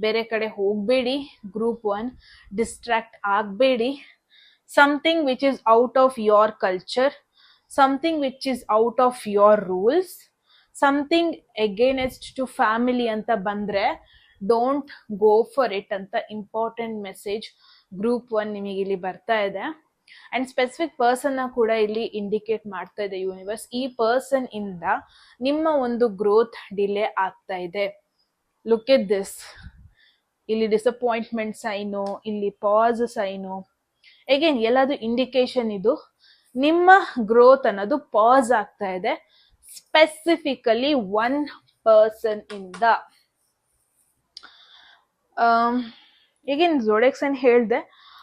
ಬೇರೆ ಕಡೆ ಹೋಗಬೇಡಿ. ಗ್ರೂಪ್ 1 ಡಿಸ್ಟ್ರಾಕ್ಟ್ ಆಗಬೇಡಿ. Something which is out of your culture, something which is out of your rules, something against to family ಅಂತ ಬಂದ್ರೆ ಡೋಂಟ್ ಗೋ ಫಾರ್ ಇಟ್ ಅಂತ ಇಂಪಾರ್ಟೆಂಟ್ ಮೆಸೇಜ್ ಗ್ರೂಪ್ 1 ನಿಮಗೆ ಇಲ್ಲಿ ಬರ್ತಾ ಇದೆ. ಅಂಡ್ ಸ್ಪೆಸಿಫಿಕ್ ಪರ್ಸನ್ ಕೂಡ ಇಲ್ಲಿ ಇಂಡಿಕೇಟ್ ಮಾಡ್ತಾ ಇದೆ ಯೂನಿವರ್ಸ್. ಈ ಪರ್ಸನ್ ಇಂದ ನಿಮ್ಮ ಒಂದು ಗ್ರೋತ್ ಡಿಲೇ ಆಗ್ತಾ ಇದೆ. ಲುಕ್ ಎಟ್ ದಿಸ್, ಇಲ್ಲಿ ಡಿಸಪಾಯಿಂಟ್ಮೆಂಟ್ ಸೈನು, ಇಲ್ಲಿ ಪಾಸ್ ಸೈನು. ಅಗೇನ್ ಎಲ್ಲದು ಇಂಡಿಕೇಶನ್ ಇದು ನಿಮ್ಮ ಗ್ರೋತ್ ಅನ್ನೋದು ಪಾಸ್ ಆಗ್ತಾ ಇದೆ, ಸ್ಪೆಸಿಫಿಕಲಿ ಒನ್ ಪರ್ಸನ್ ಇಂದ. ಈಗಿನ ಝೋಡಿಯಾಕ್ ಸೈನ್ ಹೇಳ್ದೆ,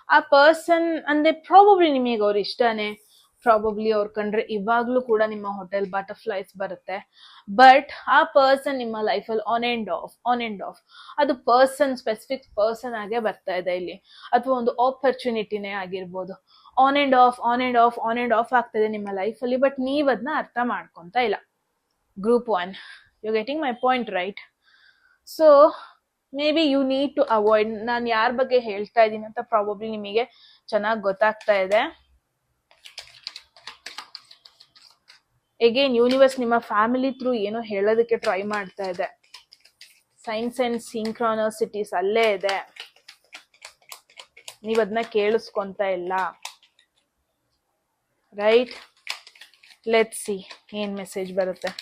ಆ ಪರ್ಸನ್ ಅಂದ್ರೆ ಪ್ರಾಬಬ್ಲಿ ನಿಮಗೆ ಅವ್ರು ಇಷ್ಟನೇ, ಪ್ರಾಬಬ್ಲಿ ಅವ್ರ ಕಂಡ್ರೆ ಇವಾಗ್ಲೂ ಕೂಡ ನಿಮ್ಮ ಹೋಟೆಲ್ ಬಟರ್ಫ್ಲೈಸ್ ಬರುತ್ತೆ. ಬಟ್ ಆ ಪರ್ಸನ್ ನಿಮ್ಮ ಲೈಫಲ್ಲಿ ಆನ್ ಅಂಡ್ ಆಫ್ ಅದು ಪರ್ಸನ್, ಸ್ಪೆಸಿಫಿಕ್ ಪರ್ಸನ್ ಆಗೇ ಬರ್ತಾ ಇದೆ ಇಲ್ಲಿ, ಅಥವಾ ಒಂದು ಆಪರ್ಚುನಿಟಿನೇ ಆಗಿರ್ಬೋದು. ಆನ್ ಅಂಡ್ ಆಫ್ ಆಗ್ತದೆ ನಿಮ್ಮ ಲೈಫಲ್ಲಿ, ಬಟ್ ನೀವ್ ಅದನ್ನ ಅರ್ಥ ಮಾಡ್ಕೊಂತ ಇಲ್ಲ. Group 1, you getting my point right? So maybe you need to avoid. ನಾನು ಯಾರ ಬಗ್ಗೆ ಹೇಳ್ತಾ ಇದ್ದೀನಿ ಅಂತ ಪ್ರಾಬಬ್ಲಿ ನಿಮಗೆ ಚೆನ್ನಾಗಿ ಗೊತ್ತಾಗ್ತಾ ಇದೆ. ಅಗೇನ್ ಯೂನಿವರ್ಸ್ ನಿಮ್ಮ ಫ್ಯಾಮಿಲಿ ಥ್ರೂ ಏನೋ ಹೇಳೋದಕ್ಕೆ ಟ್ರೈ ಮಾಡ್ತಾ ಇದೆ. ಸೈನ್ಸ್ ಅಂಡ್ ಸಿಂಕ್ರಾನಸಿಟೀಸ್ ಅಲ್ಲೇ ಇದೆ, ನೀವ್ ಅದನ್ನ ಕೇಳಿಸ್ಕೊಂತ ಇಲ್ಲ. ರೈಟ್, ಲೆಟ್ಸ್ ಸಿ ಏನ್ ಮೆಸೇಜ್ ಬರುತ್ತೆ.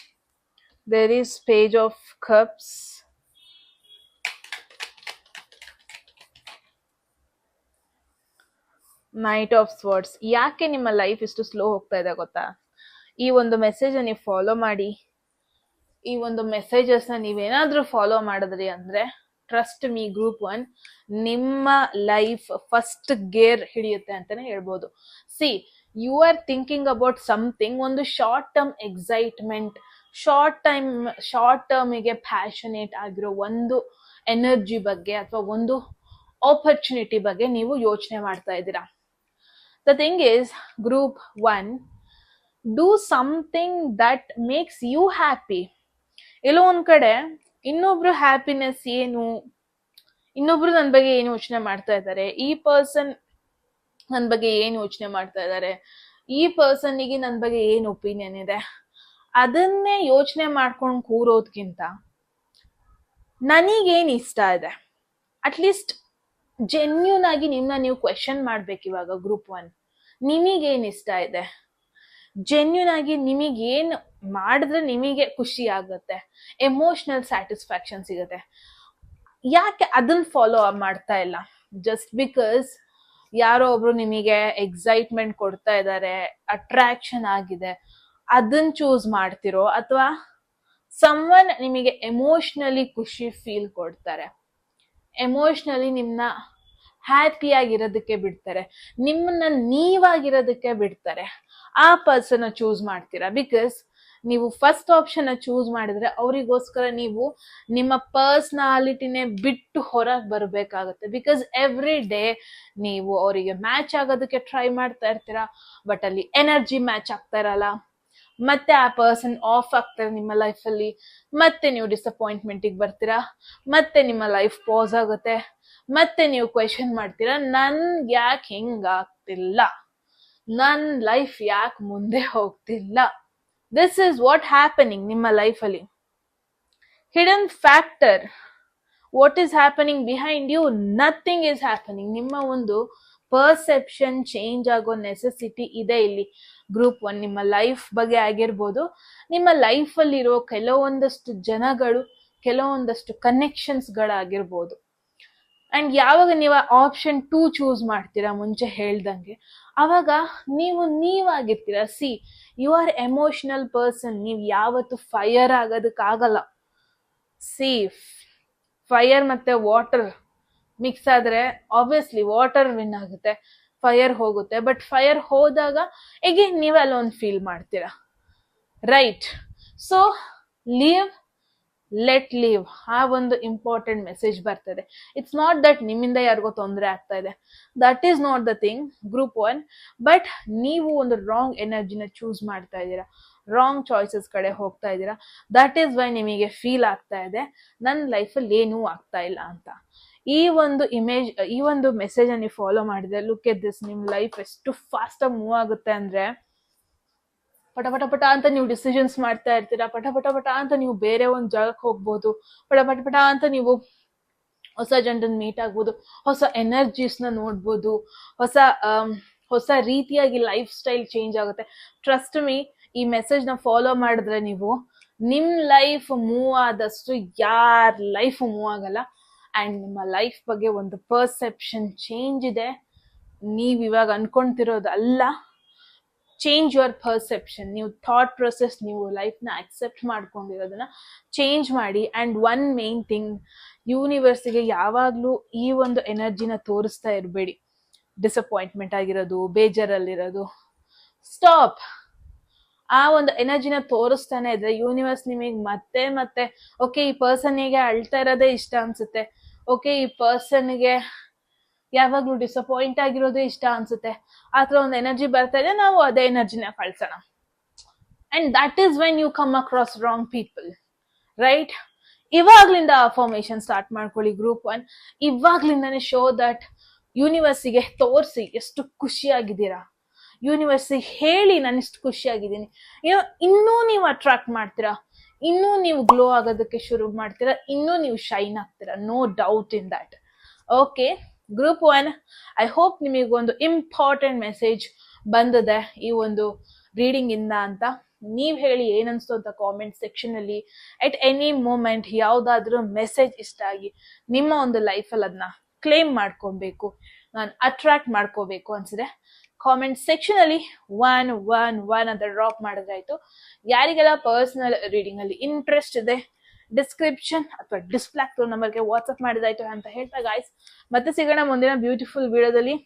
There is page of cups, knight of swords. ಯಾಕೆ ನಿಮ್ಮ ಲೈಫ್ ಇಷ್ಟು ಸ್ಲೋ ಹೋಗ್ತಾ ಇದೆ ಗೊತ್ತಾ? ಈ ಒಂದು ಮೆಸೇಜ್ ನೀವು ಫಾಲೋ ಮಾಡಿ, ಈ ಒಂದು ಮೆಸೇಜಸ್ ನೀವೇನಾದ್ರೂ ಫಾಲೋ ಮಾಡಿದ್ರಿ ಅಂದ್ರೆ ಟ್ರಸ್ಟ್ ಮೀ ಗ್ರೂಪ್ 1 ನಿಮ್ಮ ಲೈಫ್ ಫಸ್ಟ್ ಗೇರ್ ಹಿಡಿಯುತ್ತೆ ಅಂತಾನೆ ಹೇಳ್ಬೋದು. See, you are thinking about something, ಒಂದು ಶಾರ್ಟ್ ಟರ್ಮ್ ಎಕ್ಸೈಟ್ಮೆಂಟ್, ಶಾರ್ಟ್ ಟರ್ಮಿಗೆ ಪ್ಯಾಷನೇಟ್ ಆಗಿರೋ ಒಂದು ಎನರ್ಜಿ ಬಗ್ಗೆ ಅಥವಾ ಒಂದು ಆಪರ್ಚುನಿಟಿ ಬಗ್ಗೆ ನೀವು ಯೋಚನೆ ಮಾಡ್ತಾ ಇದ್ದೀರಾ. The thing is, group 1, do something that makes you happy. ಎಲ್ಲೋ ಒಂದ್ ಕಡೆ ಇನ್ನೊಬ್ರು ಹ್ಯಾಪಿನೆಸ್ ಏನು, ಇನ್ನೊಬ್ರು ನನ್ನ ಬಗ್ಗೆ ಏನು ಯೋಚನೆ ಮಾಡ್ತಾ ಇದ್ದಾರೆ, ಈ ಪರ್ಸನ್ ನನ್ನ ಬಗ್ಗೆ ಏನು ಯೋಚನೆ ಮಾಡ್ತಾ ಇದ್ದಾರೆ, ಈ ಪರ್ಸನ್ನಿಗೆ ನನ್ನ ಬಗ್ಗೆ ಏನು ಒಪಿನಿಯನ್ ಇದೆ, ಅದನ್ನೇ ಯೋಚನೆ ಮಾಡ್ಕೊಂಡು ಕೂರೋದ್ಕಿಂತ ನನಗೇನು ಇಷ್ಟ ಇದೆ, ಅಟ್ಲೀಸ್ಟ್ ಜೆನ್ಯೂನ್ ಆಗಿ ನಿಮ್ನ ನೀವು ಕ್ವೆಶನ್ ಮಾಡ್ಬೇಕು ಇವಾಗ ಗ್ರೂಪ್ 1. ನಿಮಗೇನ್ ಇಷ್ಟ ಇದೆ, ಜೆನ್ಯೂನ್ ಆಗಿ ನಿಮಗೇನ್ ಮಾಡಿದ್ರೆ ನಿಮಗೆ ಖುಷಿ ಆಗುತ್ತೆ, ಎಮೋಷನಲ್ ಸ್ಯಾಟಿಸ್ಫ್ಯಾಕ್ಷನ್ ಸಿಗುತ್ತೆ. ಯಾಕೆ ಅದನ್ನ ಫಾಲೋ ಅಪ್ ಮಾಡ್ತಾ ಇಲ್ಲ? ಜಸ್ಟ್ ಬಿಕಾಸ್ ಯಾರೋ ಒಬ್ರು ನಿಮಗೆ ಎಕ್ಸೈಟ್ಮೆಂಟ್ ಕೊಡ್ತಾ ಇದ್ದಾರೆ, ಅಟ್ರಾಕ್ಷನ್ ಆಗಿದೆ, ಅದನ್ನ ಚೂಸ್ ಮಾಡ್ತಿರೋ, ಅಥವಾ ಸಮ್ವನ್ ನಿಮಗೆ ಎಮೋಷನಲಿ ಖುಷಿ ಫೀಲ್ ಕೊಡ್ತಾರೆ, ಎಮೋಷನಲಿ ನಿಮ್ನ ಹ್ಯಾಪಿ ಆಗಿರೋದಕ್ಕೆ ಬಿಡ್ತಾರೆ, ನಿಮ್ಮನ್ನ ನೀವಾಗಿರೋದಕ್ಕೆ ಬಿಡ್ತಾರೆ, ಆ ಪರ್ಸನ್ ಚೂಸ್ ಮಾಡ್ತೀರಾ. ಬಿಕಾಸ್ ನೀವು ಫಸ್ಟ್ ಆಪ್ಷನ್ ಚೂಸ್ ಮಾಡಿದ್ರೆ ಅವರಿಗೋಸ್ಕರ ನೀವು ನಿಮ್ಮ ಪರ್ಸನಾಲಿಟಿನೇ ಬಿಟ್ಟು ಹೊರಗೆ ಬರಬೇಕಾಗುತ್ತೆ. ಬಿಕಾಸ್ ಎವ್ರಿ ಡೇ ನೀವು ಅವರಿಗೆ ಮ್ಯಾಚ್ ಆಗೋದಕ್ಕೆ ಟ್ರೈ ಮಾಡ್ತಾ ಇರ್ತೀರಾ, ಬಟ್ ಅಲ್ಲಿ ಎನರ್ಜಿ ಮ್ಯಾಚ್ ಆಗ್ತಾ ಇರಲ್ಲ, ಮತ್ತೆ ಆ ಪರ್ಸನ್ ಆಫ್ ಆಗ್ತಾರೆ ನಿಮ್ಮ ಲೈಫಲ್ಲಿ, ಮತ್ತೆ ನೀವು ಡಿಸಪಾಯಿಂಟ್ಮೆಂಟಿಗೆ ಬರ್ತೀರಾ, ಮತ್ತೆ ನಿಮ್ಮ ಲೈಫ್ ಪಾಸ್ ಆಗುತ್ತೆ, ಮತ್ತೆ ನೀವು ಕ್ವೆಶನ್ ಮಾಡ್ತೀರಾ, ನನ್ಗೆ ಯಾಕೆ ಹಿಂಗಾಗ್ತಿಲ್ಲ, ನನ್ ಲೈಫ್ ಯಾಕೆ ಮುಂದೆ ಹೋಗ್ತಿಲ್ಲ. ದಿಸ್ ಇಸ್ ವಾಟ್ ಹ್ಯಾಪನಿಂಗ್ ನಿಮ್ಮ ಲೈಫಲ್ಲಿ. Hidden factor, what is happening behind you? Nothing is happening. ನಿಮ್ಮ ಒಂದು ಪರ್ಸೆಪ್ಷನ್ ಚೇಂಜ್ ಆಗೋ ನೆಸೆಸಿಟಿ ಇದೆ ಇಲ್ಲಿ. ಗ್ರೂಪ್ 1 ನಿಮ್ಮ ಲೈಫ್ ಬಗ್ಗೆ ಆಗಿರ್ಬೋದು, ನಿಮ್ಮ ಲೈಫಲ್ಲಿರೋ ಕೆಲವೊಂದಷ್ಟು ಜನಗಳು, ಕೆಲವೊಂದಷ್ಟು ಕನೆಕ್ಷನ್ಸ್ಗಳಾಗಿರ್ಬೋದು. ಅಂಡ್ ಯಾವಾಗ ನೀವು ಆಪ್ಷನ್ 2 ಚೂಸ್ ಮಾಡ್ತೀರಾ, ಮುಂಚೆ ಹೇಳ್ದಂಗೆ, ಅವಾಗ ನೀವು ನೀವಾಗಿರ್ತೀರಾ. See, you are emotional person. ನೀವು ಯಾವತ್ತು ಫೈರ್ ಆಗೋದಕ್ಕಾಗಲ್ಲ. ಸಿ, ಫೈರ್ ಮತ್ತೆ ವಾಟರ್ ಮಿಕ್ಸ್ ಆದ್ರೆ ಆಬ್ವಿಯಸ್ಲಿ ವಾಟರ್ ವಿನ್ ಆಗುತ್ತೆ, ಫೈರ್ ಹೋಗುತ್ತೆ. ಬಟ್ ಫೈರ್ ಹೋದಾಗ ಎಗೇನ್ ನೀವೇ ಅಲೋನ್ ಫೀಲ್ ಮಾಡ್ತೀರಾ, right? So leave, let leave, ಆ ಒಂದು ಇಂಪಾರ್ಟೆಂಟ್ ಮೆಸೇಜ್ ಬರ್ತದೆ. ಇಟ್ಸ್ ನಾಟ್ ದಟ್ ನಿಮ್ಮಿಂದ ಯಾರಿಗೋ ತೊಂದರೆ ಆಗ್ತಾ ಇದೆ, that is not the thing group 1. But ನೀವು ಒಂದು ರಾಂಗ್ ಎನರ್ಜಿನ ಚೂಸ್ ಮಾಡ್ತಾ ಇದ್ದೀರಾ, ರಾಂಗ್ ಚಾಯ್ಸಸ್ ಕಡೆ ಹೋಗ್ತಾ ಇದ್ದೀರಾ. ದಟ್ ಈಸ್ ವೈ ನಿಮಗೆ ಫೀಲ್ ಆಗ್ತಾ ಇದೆ ನನ್ನ ಲೈಫಲ್ಲಿ ಏನೂ ಆಗ್ತಾ ಇಲ್ಲ ಅಂತ. ಈ ಒಂದು ಇಮೇಜ್, ಈ ಒಂದು ಮೆಸೇಜ್ ನೀವು ಫಾಲೋ ಮಾಡಿದ್ರೆ, ಲುಕ್ ಎಟ್ ದಿಸ್, ನಿಮ್ ಲೈಫ್ ಎಷ್ಟು ಫಾಸ್ಟ್ ಆಗಿ ಮೂವ್ ಆಗುತ್ತೆ ಅಂದ್ರೆ, ಪಟ ಪಟ ಪಟ ಅಂತ ನೀವು ಡಿಸಿಷನ್ಸ್ ಮಾಡ್ತಾ ಇರ್ತೀರಾ, ಪಟ ಪಟ ಪಟ ಅಂತ ನೀವು ಬೇರೆ ಒಂದು ಜಾಗಕ್ಕೆ ಹೋಗ್ಬೋದು, ಪಟ ಪಟ ಪಟ ಅಂತ ನೀವು ಹೊಸ ಜನರನ್ನ ಮೀಟ್ ಆಗ್ಬೋದು, ಹೊಸ ಎನರ್ಜೀಸ್ನ ನೋಡ್ಬೋದು, ಹೊಸ ರೀತಿಯಾಗಿ ಲೈಫ್ ಸ್ಟೈಲ್ ಚೇಂಜ್ ಆಗುತ್ತೆ. ಟ್ರಸ್ಟ್ ಮೀ, ಈ ಮೆಸೇಜ್ನ ಫಾಲೋ ಮಾಡಿದ್ರೆ ನೀವು ನಿಮ್ ಲೈಫ್ ಮೂವ್ ಆದಷ್ಟು ಯಾರ ಲೈಫ್ ಮೂವ್ ಆಗಲ್ಲ. ಅಂಡ್ ನಿಮ್ಮ ಲೈಫ್ ಬಗ್ಗೆ ಒಂದು ಪರ್ಸೆಪ್ಷನ್ ಚೇಂಜ್ ಇದೆ. ನೀವ್ ಇವಾಗ ಅನ್ಕೊಂತಿರೋದು ಅಲ್ಲ, ಚೇಂಜ್ ಯುವರ್ ಪರ್ಸೆಪ್ಷನ್. ನೀವು ಥಾಟ್ ಪ್ರೊಸೆಸ್, ನೀವು ಲೈಫ್ನ ಅಕ್ಸೆಪ್ಟ್ ಮಾಡ್ಕೊಂಡಿರೋದನ್ನ ಚೇಂಜ್ ಮಾಡಿ. ಅಂಡ್ ಒನ್ ಮೇನ್ ಥಿಂಗ್, ಯೂನಿವರ್ಸಿಗೆ ಯಾವಾಗಲೂ ಈ ಒಂದು ಎನರ್ಜಿನ ತೋರಿಸ್ತಾ ಇರಬೇಡಿ. ಡಿಸಪಾಯಿಂಟ್ಮೆಂಟ್ ಆಗಿರೋದು, ಬೇಜಾರಲ್ಲಿರೋದು, ಸ್ಟಾಪ್. ಆ ಒಂದು ಎನರ್ಜಿನ ತೋರಿಸ್ತಾನೆ ಇದ್ರೆ ಯೂನಿವರ್ಸ್ ನಿಮಗೆ ಮತ್ತೆ ಮತ್ತೆ ಓಕೆ, ಈ ಪರ್ಸನ್ಗೆ ಅಳ್ತಾ ಇರೋದೇ ಇಷ್ಟ ಅನ್ಸುತ್ತೆ, ಓಕೆ ಈ ಪರ್ಸನ್ಗೆ ಯಾವಾಗ್ಲೂ ಡಿಸಪಾಯಿಂಟ್ ಆಗಿರೋದೇ ಇಷ್ಟ ಅನ್ಸುತ್ತೆ, ಆತರ ಒಂದು ಎನರ್ಜಿ ಬರ್ತಾ ಇದೆ, ನಾವು ಅದೇ ಎನರ್ಜಿನ ಕಳ್ಸೋಣ. And that is when you come across wrong people, right? ಇವಾಗ್ಲಿಂದ ಅಫರ್ಮೇಶನ್ ಸ್ಟಾರ್ಟ್ ಮಾಡ್ಕೊಳ್ಳಿ ಗ್ರೂಪ್ 1. ಇವಾಗ್ಲಿಂದಾನೇ ಶೋ ದಟ್ ಯೂನಿವರ್ಸಿಗೆ ತೋರಿಸಿ ಎಷ್ಟು ಖುಷಿಯಾಗಿದ್ದೀರಾ. ಯೂನಿವರ್ಸಿಗೆ ಹೇಳಿ, ನಾನು ಇಷ್ಟು ಖುಷಿಯಾಗಿದ್ದೀನಿ. ಇನ್ನೂ ನೀವು ಅಟ್ರಾಕ್ಟ್ ಮಾಡ್ತೀರಾ, ಇನ್ನೂ ನೀವು ಗ್ಲೋ ಆಗೋದಕ್ಕೆ ಶುರು ಮಾಡ್ತೀರಾ, ಇನ್ನೂ ನೀವು ಶೈನ್ ಆಗ್ತೀರಾ, no doubt in that. Okay group 1, I hope ನಿಮಗೊಂದು ಇಂಪಾರ್ಟೆಂಟ್ ಮೆಸೇಜ್ ಬಂದಿದೆ ಈ ಒಂದು ರೀಡಿಂಗ್ ಇಂದ ಅಂತ. ನೀವ್ ಹೇಳಿ ಏನನ್ಸ್ತು ಅಂತ ಕಾಮೆಂಟ್ ಸೆಕ್ಷನ್ ಅಲ್ಲಿ. ಎಟ್ ಎನಿ ಮೂಮೆಂಟ್ ಯಾವ್ದಾದ್ರು ಮೆಸೇಜ್ ಇಷ್ಟ ಆಗಿ ನಿಮ್ಮ ಒಂದು ಲೈಫಲ್ಲಿ ಅದನ್ನ ಕ್ಲೇಮ್ ಮಾಡ್ಕೊಬೇಕು, ನಾನು ಅಟ್ರಾಕ್ಟ್ ಮಾಡ್ಕೋಬೇಕು ಅನ್ಸಿದೆ, ಕಾಮೆಂಟ್ ಸೆಕ್ಷನ್ ಅಲ್ಲಿ 111 ಅಂತ ಡ್ರಾಪ್ ಮಾಡಿದ್ರಾಯ್ತು. ಯಾರಿಗೆಲ್ಲ ಪರ್ಸನಲ್ ರೀಡಿಂಗ್ ಅಲ್ಲಿ ಇಂಟ್ರೆಸ್ಟ್ ಇದೆ, ಡಿಸ್ಕ್ರಿಪ್ಷನ್ ಅಥವಾ ಡಿಸ್ಪ್ಲೇ ಆಗ್ತಿರೋ ನಂಬರ್ಗೆ ವಾಟ್ಸ್ಆಪ್ ಮಾಡಿದಾಯ್ತು ಅಂತ ಹೇಳ್ತಾ ಗಾಯ್ಸ್, ಮತ್ತೆ ಸಿಗೋಣ ಮುಂದಿನ ಬ್ಯೂಟಿಫುಲ್ ವಿಡಿಯೋದಲ್ಲಿ,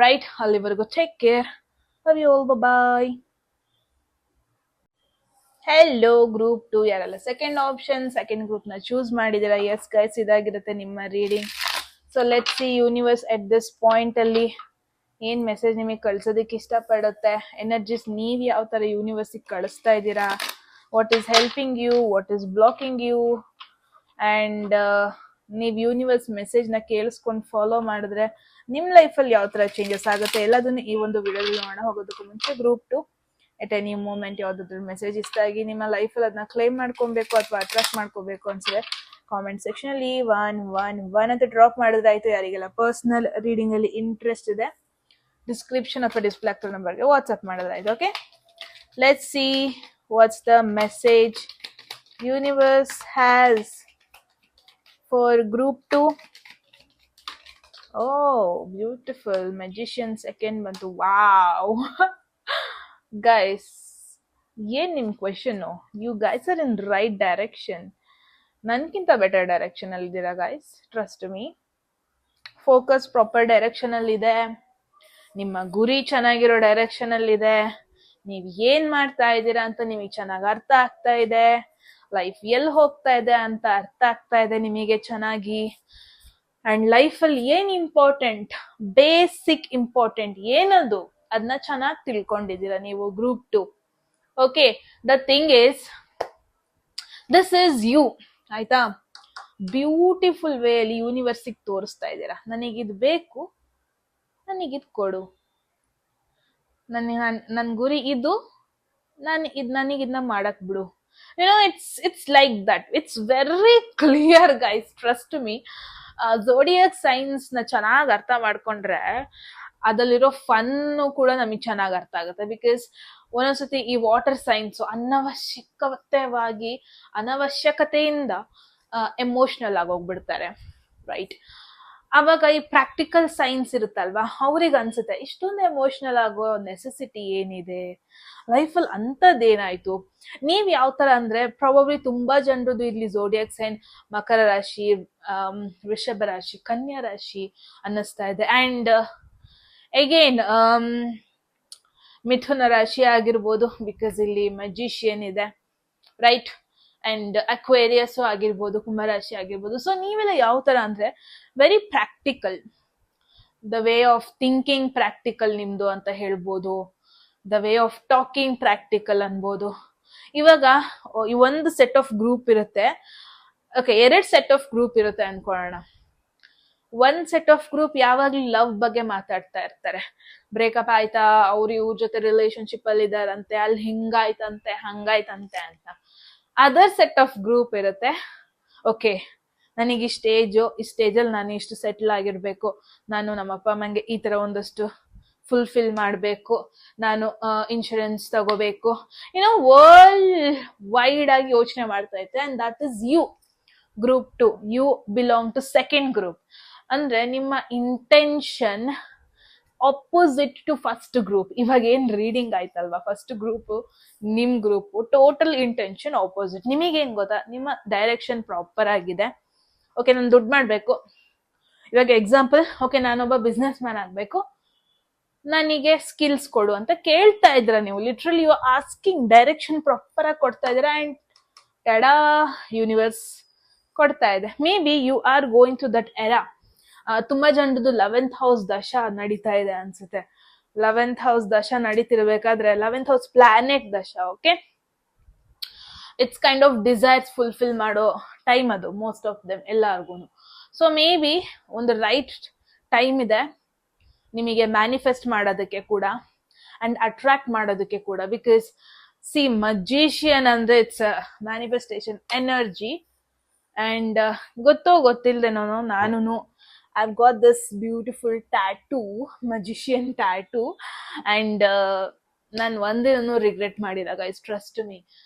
ರೈಟ್? ಅಲ್ಲಿವರೆಗೂ take care, love you all, bye. Hello group 2, ಯಾರೆಲ್ಲ ಸೆಕೆಂಡ್ ಆಪ್ಷನ್, ಸೆಕೆಂಡ್ ಗ್ರೂಪ್ ನ ಚೂಸ್ ಮಾಡಿದಿರಾ, ಎಸ್ ಗೈಸ್, ಇದಾಗಿರುತ್ತೆ ನಿಮ್ಮ reading. So let's see universe at this point ಅಲ್ಲಿ ಏನ್ ಮೆಸೇಜ್ ನಿಮಗೆ ಕಳ್ಸೋದಕ್ಕೆ ಇಷ್ಟಪಡುತ್ತೆ, ಎನರ್ಜೀಸ್ ನೀವ್ ಯಾವ ತರ ಯೂನಿವರ್ಸಿಗೆ ಕಳಿಸ್ತಾ ಇದ್ದೀರಾ, what is helping you, what is blocking you. And ನೀವು ಯೂನಿವರ್ಸ್ ಮೆಸೇಜ್ ನ ಕೇಳಿಸ್ಕೊಂಡು ಫಾಲೋ ಮಾಡಿದ್ರೆ ನಿಮ್ ಲೈಫಲ್ಲಿ ಯಾವ ತರ ಚೇಂಜಸ್ ಆಗುತ್ತೆ ಎಲ್ಲದನ್ನು ಈ ಒಂದು ವಿಡಿಯೋದಲ್ಲಿ ನೋಡೋಣ. ಹೋಗೋದಕ್ಕೂ ಮುಂಚೆ ಗ್ರೂಪ್ 2, ಎಟ್ ಎನಿ ಮೂಮೆಂಟ್ ಯಾವ್ದಾದ್ರು ಮೆಸೇಜ್ ಇಷ್ಟ ಆಗಿ ನಿಮ್ಮ ಲೈಫಲ್ಲಿ ಅದನ್ನ ಕ್ಲೈಮ್ ಮಾಡ್ಕೊಬೇಕು ಅಥವಾ ಅಟ್ರಾಕ್ಟ್ ಮಾಡ್ಕೋಬೇಕು ಅನ್ಸಿದ್ರೆ ಕಾಮೆಂಟ್ ಸೆಕ್ಷನ್ ಅಲ್ಲಿ ಒನ್ ಅಂತ ಡ್ರಾಪ್ ಮಾಡಿದ್ರೆ ಆಯ್ತು. ಯಾರಿಗೆಲ್ಲ ಪರ್ಸನಲ್ ರೀಡಿಂಗ್ ಅಲ್ಲಿ ಇಂಟ್ರೆಸ್ಟ್ ಇದೆ ಡಿಸ್ಕ್ರಿಪ್ಷನ್ ಅಥವಾ ಡಿಸ್ಪ್ಲೇ ಆಗ್ತಿರೋ ನಂಬರ್ಗೆ ವಾಟ್ಸ್ಆಪ್ ಮಾಡಿದ್ರೆ ಆಯ್ತು. Okay, let's see what's the message universe has for group 2. Oh, beautiful. Magician second ಬಂತು. ವಾವ್ ಗೈಸ್, ಏನ್ ನಿಮ್ question? You guys are in right direction. ನನ್ಗಿಂತ ಬೆಟರ್ ಡೈರೆಕ್ಷನ್ ಅಲ್ಲಿ ಇದ್ದೀರಾ guys, trust me. Focus proper direction ಅಲ್ಲಿ ಇದೆ, ನಿಮ್ಮ ಗುರಿ ಚೆನ್ನಾಗಿರೋ ಡೈರೆಕ್ಷನ್ ಅಲ್ಲಿ ಇದೆ, ನೀವ್ ಏನ್ ಮಾಡ್ತಾ ಇದ್ದೀರಾ ಅಂತ ನಿಮಗೆ ಚೆನ್ನಾಗಿ ಅರ್ಥ ಆಗ್ತಾ ಇದೆ, ಲೈಫ್ ಎಲ್ಲಿ ಹೋಗ್ತಾ ಇದೆ ಅಂತ ಅರ್ಥ ಆಗ್ತಾ ಇದೆ ನಿಮಗೆ ಚೆನ್ನಾಗಿ. ಅಂಡ್ ಲೈಫ್ ಅಲ್ಲಿ ಏನ್ ಇಂಪಾರ್ಟೆಂಟ್, ಬೇಸಿಕ್ ಇಂಪಾರ್ಟೆಂಟ್ ಏನದು ಅದನ್ನ ಚೆನ್ನಾಗಿ ತಿಳ್ಕೊಂಡಿದ್ದೀರಾ ನೀವು group 2. Okay, the thing is this is you, ಆಯ್ತಾ? ಬ್ಯೂಟಿಫುಲ್ ವೇ ಅಲ್ಲಿ ಯೂನಿವರ್ಸಿಗೆ ತೋರಿಸ್ತಾ ಇದ್ದೀರಾ, ನನಗಿದ್ ಬೇಕು, ನನಗಿದ್ ಕೊಡು, ನನ್ ಗುರಿ ಇದು, ನನಗಿದ್ನ ಮಾಡಕ್ ಬಿಡು. It's like that. It's very clear guys, trust me. Zodiac signs ನ ಚೆನ್ನಾಗಿ ಅರ್ಥ ಮಾಡ್ಕೊಂಡ್ರೆ ಅದರಲ್ಲಿರೋ ಫನ್ ಕೂಡ ನಮಗೆ ಚೆನ್ನಾಗಿ ಅರ್ಥ ಆಗುತ್ತೆ. ಬಿಕಾಸ್ ಒಂದೊಂದ್ಸತಿ ಈ ವಾಟರ್ ಸೈನ್ಸ್ ಅನವಶ್ಯಕತೆಯಿಂದ ಎಮೋಷನಲ್ ಆಗೋಗ್ಬಿಡ್ತಾರೆ, ರೈಟ್? ಅವಾಗ ಈ ಪ್ರಾಕ್ಟಿಕಲ್ ಸೈನ್ಸ್ ಇರುತ್ತಲ್ವಾ, ಅವ್ರಿಗೆ ಅನ್ಸುತ್ತೆ ಇಷ್ಟೊಂದು ಎಮೋಷನಲ್ ಆಗೋ ನೆಸೆಸಿಟಿ ಏನಿದೆ ಲೈಫಲ್ಲಿ, ಅಂತದ್ದೇನಾಯ್ತು. ನೀವ್ ಯಾವ ತರ ಅಂದ್ರೆ ಪ್ರಾಬಬ್ಲಿ ತುಂಬಾ ಜನರದು ಇಲ್ಲಿ ಝೋಡಿಯಾಕ್ ಸೈನ್ ಮಕರ ರಾಶಿ, ವೃಷಭ ರಾಶಿ, ಕನ್ಯಾ ರಾಶಿ ಅನ್ನಿಸ್ತಾ ಇದೆ. ಅಂಡ್ ಅಗೇನ್ ಮಿಥುನ ರಾಶಿ ಆಗಿರ್ಬೋದು, ಬಿಕಾಸ್ ಇಲ್ಲಿ ಮ್ಯಾಜಿಷಿಯನ್ ಇದೆ, ರೈಟ್? ಅಂಡ್ ಅಕ್ವೇರಿಯಸ್ ಆಗಿರ್ಬೋದು, ಕುಂಭರಾಶಿ ಆಗಿರ್ಬೋದು. ಸೊ ನೀವೆಲ್ಲ ಯಾವ ತರ ಅಂದ್ರೆ very practical, the way of thinking practical ನಿಮ್ದು ಅಂತ ಹೇಳ್ಬೋದು, the way of talking practical ಅನ್ಬೋದು. ಇವಾಗ ಒಂದು ಸೆಟ್ ಆಫ್ ಗ್ರೂಪ್ ಇರುತ್ತೆ, ಓಕೆ, 2 ಸೆಟ್ ಆಫ್ ಗ್ರೂಪ್ ಇರುತ್ತೆ ಅನ್ಕೊಳ್ಳೋಣ. ಒಂದ್ ಸೆಟ್ ಆಫ್ ಗ್ರೂಪ್ ಯಾವಾಗ್ಲೂ ಲವ್ ಬಗ್ಗೆ ಮಾತಾಡ್ತಾ ಇರ್ತಾರೆ, ಬ್ರೇಕಪ್ ಆಯ್ತಾ, ಅವ್ರು ಇವ್ರ ಜೊತೆ ರಿಲೇಶನ್ಶಿಪ್ ಅಲ್ಲಿ ಇದಾರಂತೆ, ಅಲ್ಲಿ ಹಿಂಗಾಯ್ತಂತೆ ಹಂಗಾಯ್ತಂತೆ ಅಂತ. ಅದರ್ ಸೆಟ್ ಆಫ್ ಗ್ರೂಪ್ ಇರುತ್ತೆ, ಓಕೆ ನನಗೆ ಈ ಸ್ಟೇಜಲ್ಲಿ ನಾನು ಇಷ್ಟು ಸೆಟ್ಲ್ ಆಗಿರ್ಬೇಕು, ನಾನು ನಮ್ಮ ಅಪ್ಪ ಅಮ್ಮಂಗೆ ಈ ತರ ಒಂದಷ್ಟು ಫುಲ್ಫಿಲ್ ಮಾಡಬೇಕು, ನಾನು ಇನ್ಶೂರೆನ್ಸ್ ತಗೋಬೇಕು, ವರ್ಲ್ಡ್ ವೈಡ್ ಆಗಿ ಯೋಚನೆ ಮಾಡ್ತಾ ಇತ್ತೆ. And that is you, group 2. You belong to second group. ಅಂದ್ರೆ ನಿಮ್ಮ intention opposite to first group. ಇವಾಗ ಏನ್ ರೀಡಿಂಗ್ ಆಯ್ತಲ್ವಾ, ಫಸ್ಟ್ ಗ್ರೂಪ್ ನಿಮ್ ಗ್ರೂಪ್, ಟೋಟಲ್ ಇಂಟೆನ್ಷನ್ ಆಪೋಸಿಟ್. ನಿಮಗೇನ್ ಗೊತ್ತಾ, ನಿಮ್ಮ ಡೈರೆಕ್ಷನ್ ಪ್ರಾಪರ್ ಆಗಿದೆ. ಓಕೆ, ನಾನು ದುಡ್ಡು ಮಾಡ್ಬೇಕು, ಇವಾಗ ಎಕ್ಸಾಂಪಲ್, ಓಕೆ ನಾನೊಬ್ಬ ಬಿಸ್ನೆಸ್ ಮ್ಯಾನ್ ಆಗ್ಬೇಕು, ನನಗೆ ಸ್ಕಿಲ್ಸ್ ಕೊಡು ಅಂತ ಕೇಳ್ತಾ ಇದ್ರ ನೀವು. Literally you asking, direction proper ಆಗಿ ಕೊಡ್ತಾ ಇದ್ದೀರಾ. ಅಂಡ್ ಟಡಾ, ಯೂನಿವರ್ಸ್ ಕೊಡ್ತಾ ಇದೆ. Maybe you are going to that era. ತುಂಬಾ ಜನರದು 11th ಹೌಸ್ ದಶ ನಡೀತಾ ಇದೆ ಅನ್ಸುತ್ತೆ. 11th ಹೌಸ್ ದಶ ನಡೀತಿರ್ಬೇಕಾದ್ರೆ 11th ಹೌಸ್ ಪ್ಲಾನೆಟ್ ದಶ. Okay, it's kind of desires fulfil ಮಾಡೋ ಟೈಮ್ ಅದು, ಮೋಸ್ಟ್ ಆಫ್ ದೆಮ್, ಎಲ್ಲಾರ್ಗು. ಸೊ ಮೇ ಬಿ ಒಂದು ರೈಟ್ ಟೈಮ್ ಇದೆ ನಿಮಗೆ ಮ್ಯಾನಿಫೆಸ್ಟ್ ಮಾಡೋದಕ್ಕೆ ಕೂಡ ಅಂಡ್ ಅಟ್ರಾಕ್ಟ್ ಮಾಡೋದಕ್ಕೆ ಕೂಡ. ಬಿಕಾಸ್ ಸಿ, ಮಜಿಷಿಯನ್ ಅಂದ್ರೆ ಇಟ್ಸ್ ಮ್ಯಾನಿಫೆಸ್ಟೇಷನ್ ಎನರ್ಜಿ. ಅಂಡ್ ಗೊತ್ತೋ ಗೊತ್ತಿಲ್ದೇನೋ ನಾನು I've got this beautiful tattoo, magician tattoo, and ನಾನು ಒಂದೇನೂ ರಿಗ್ರೆಟ್ ಮಾಡಿಲ್ಲ guys, trust me.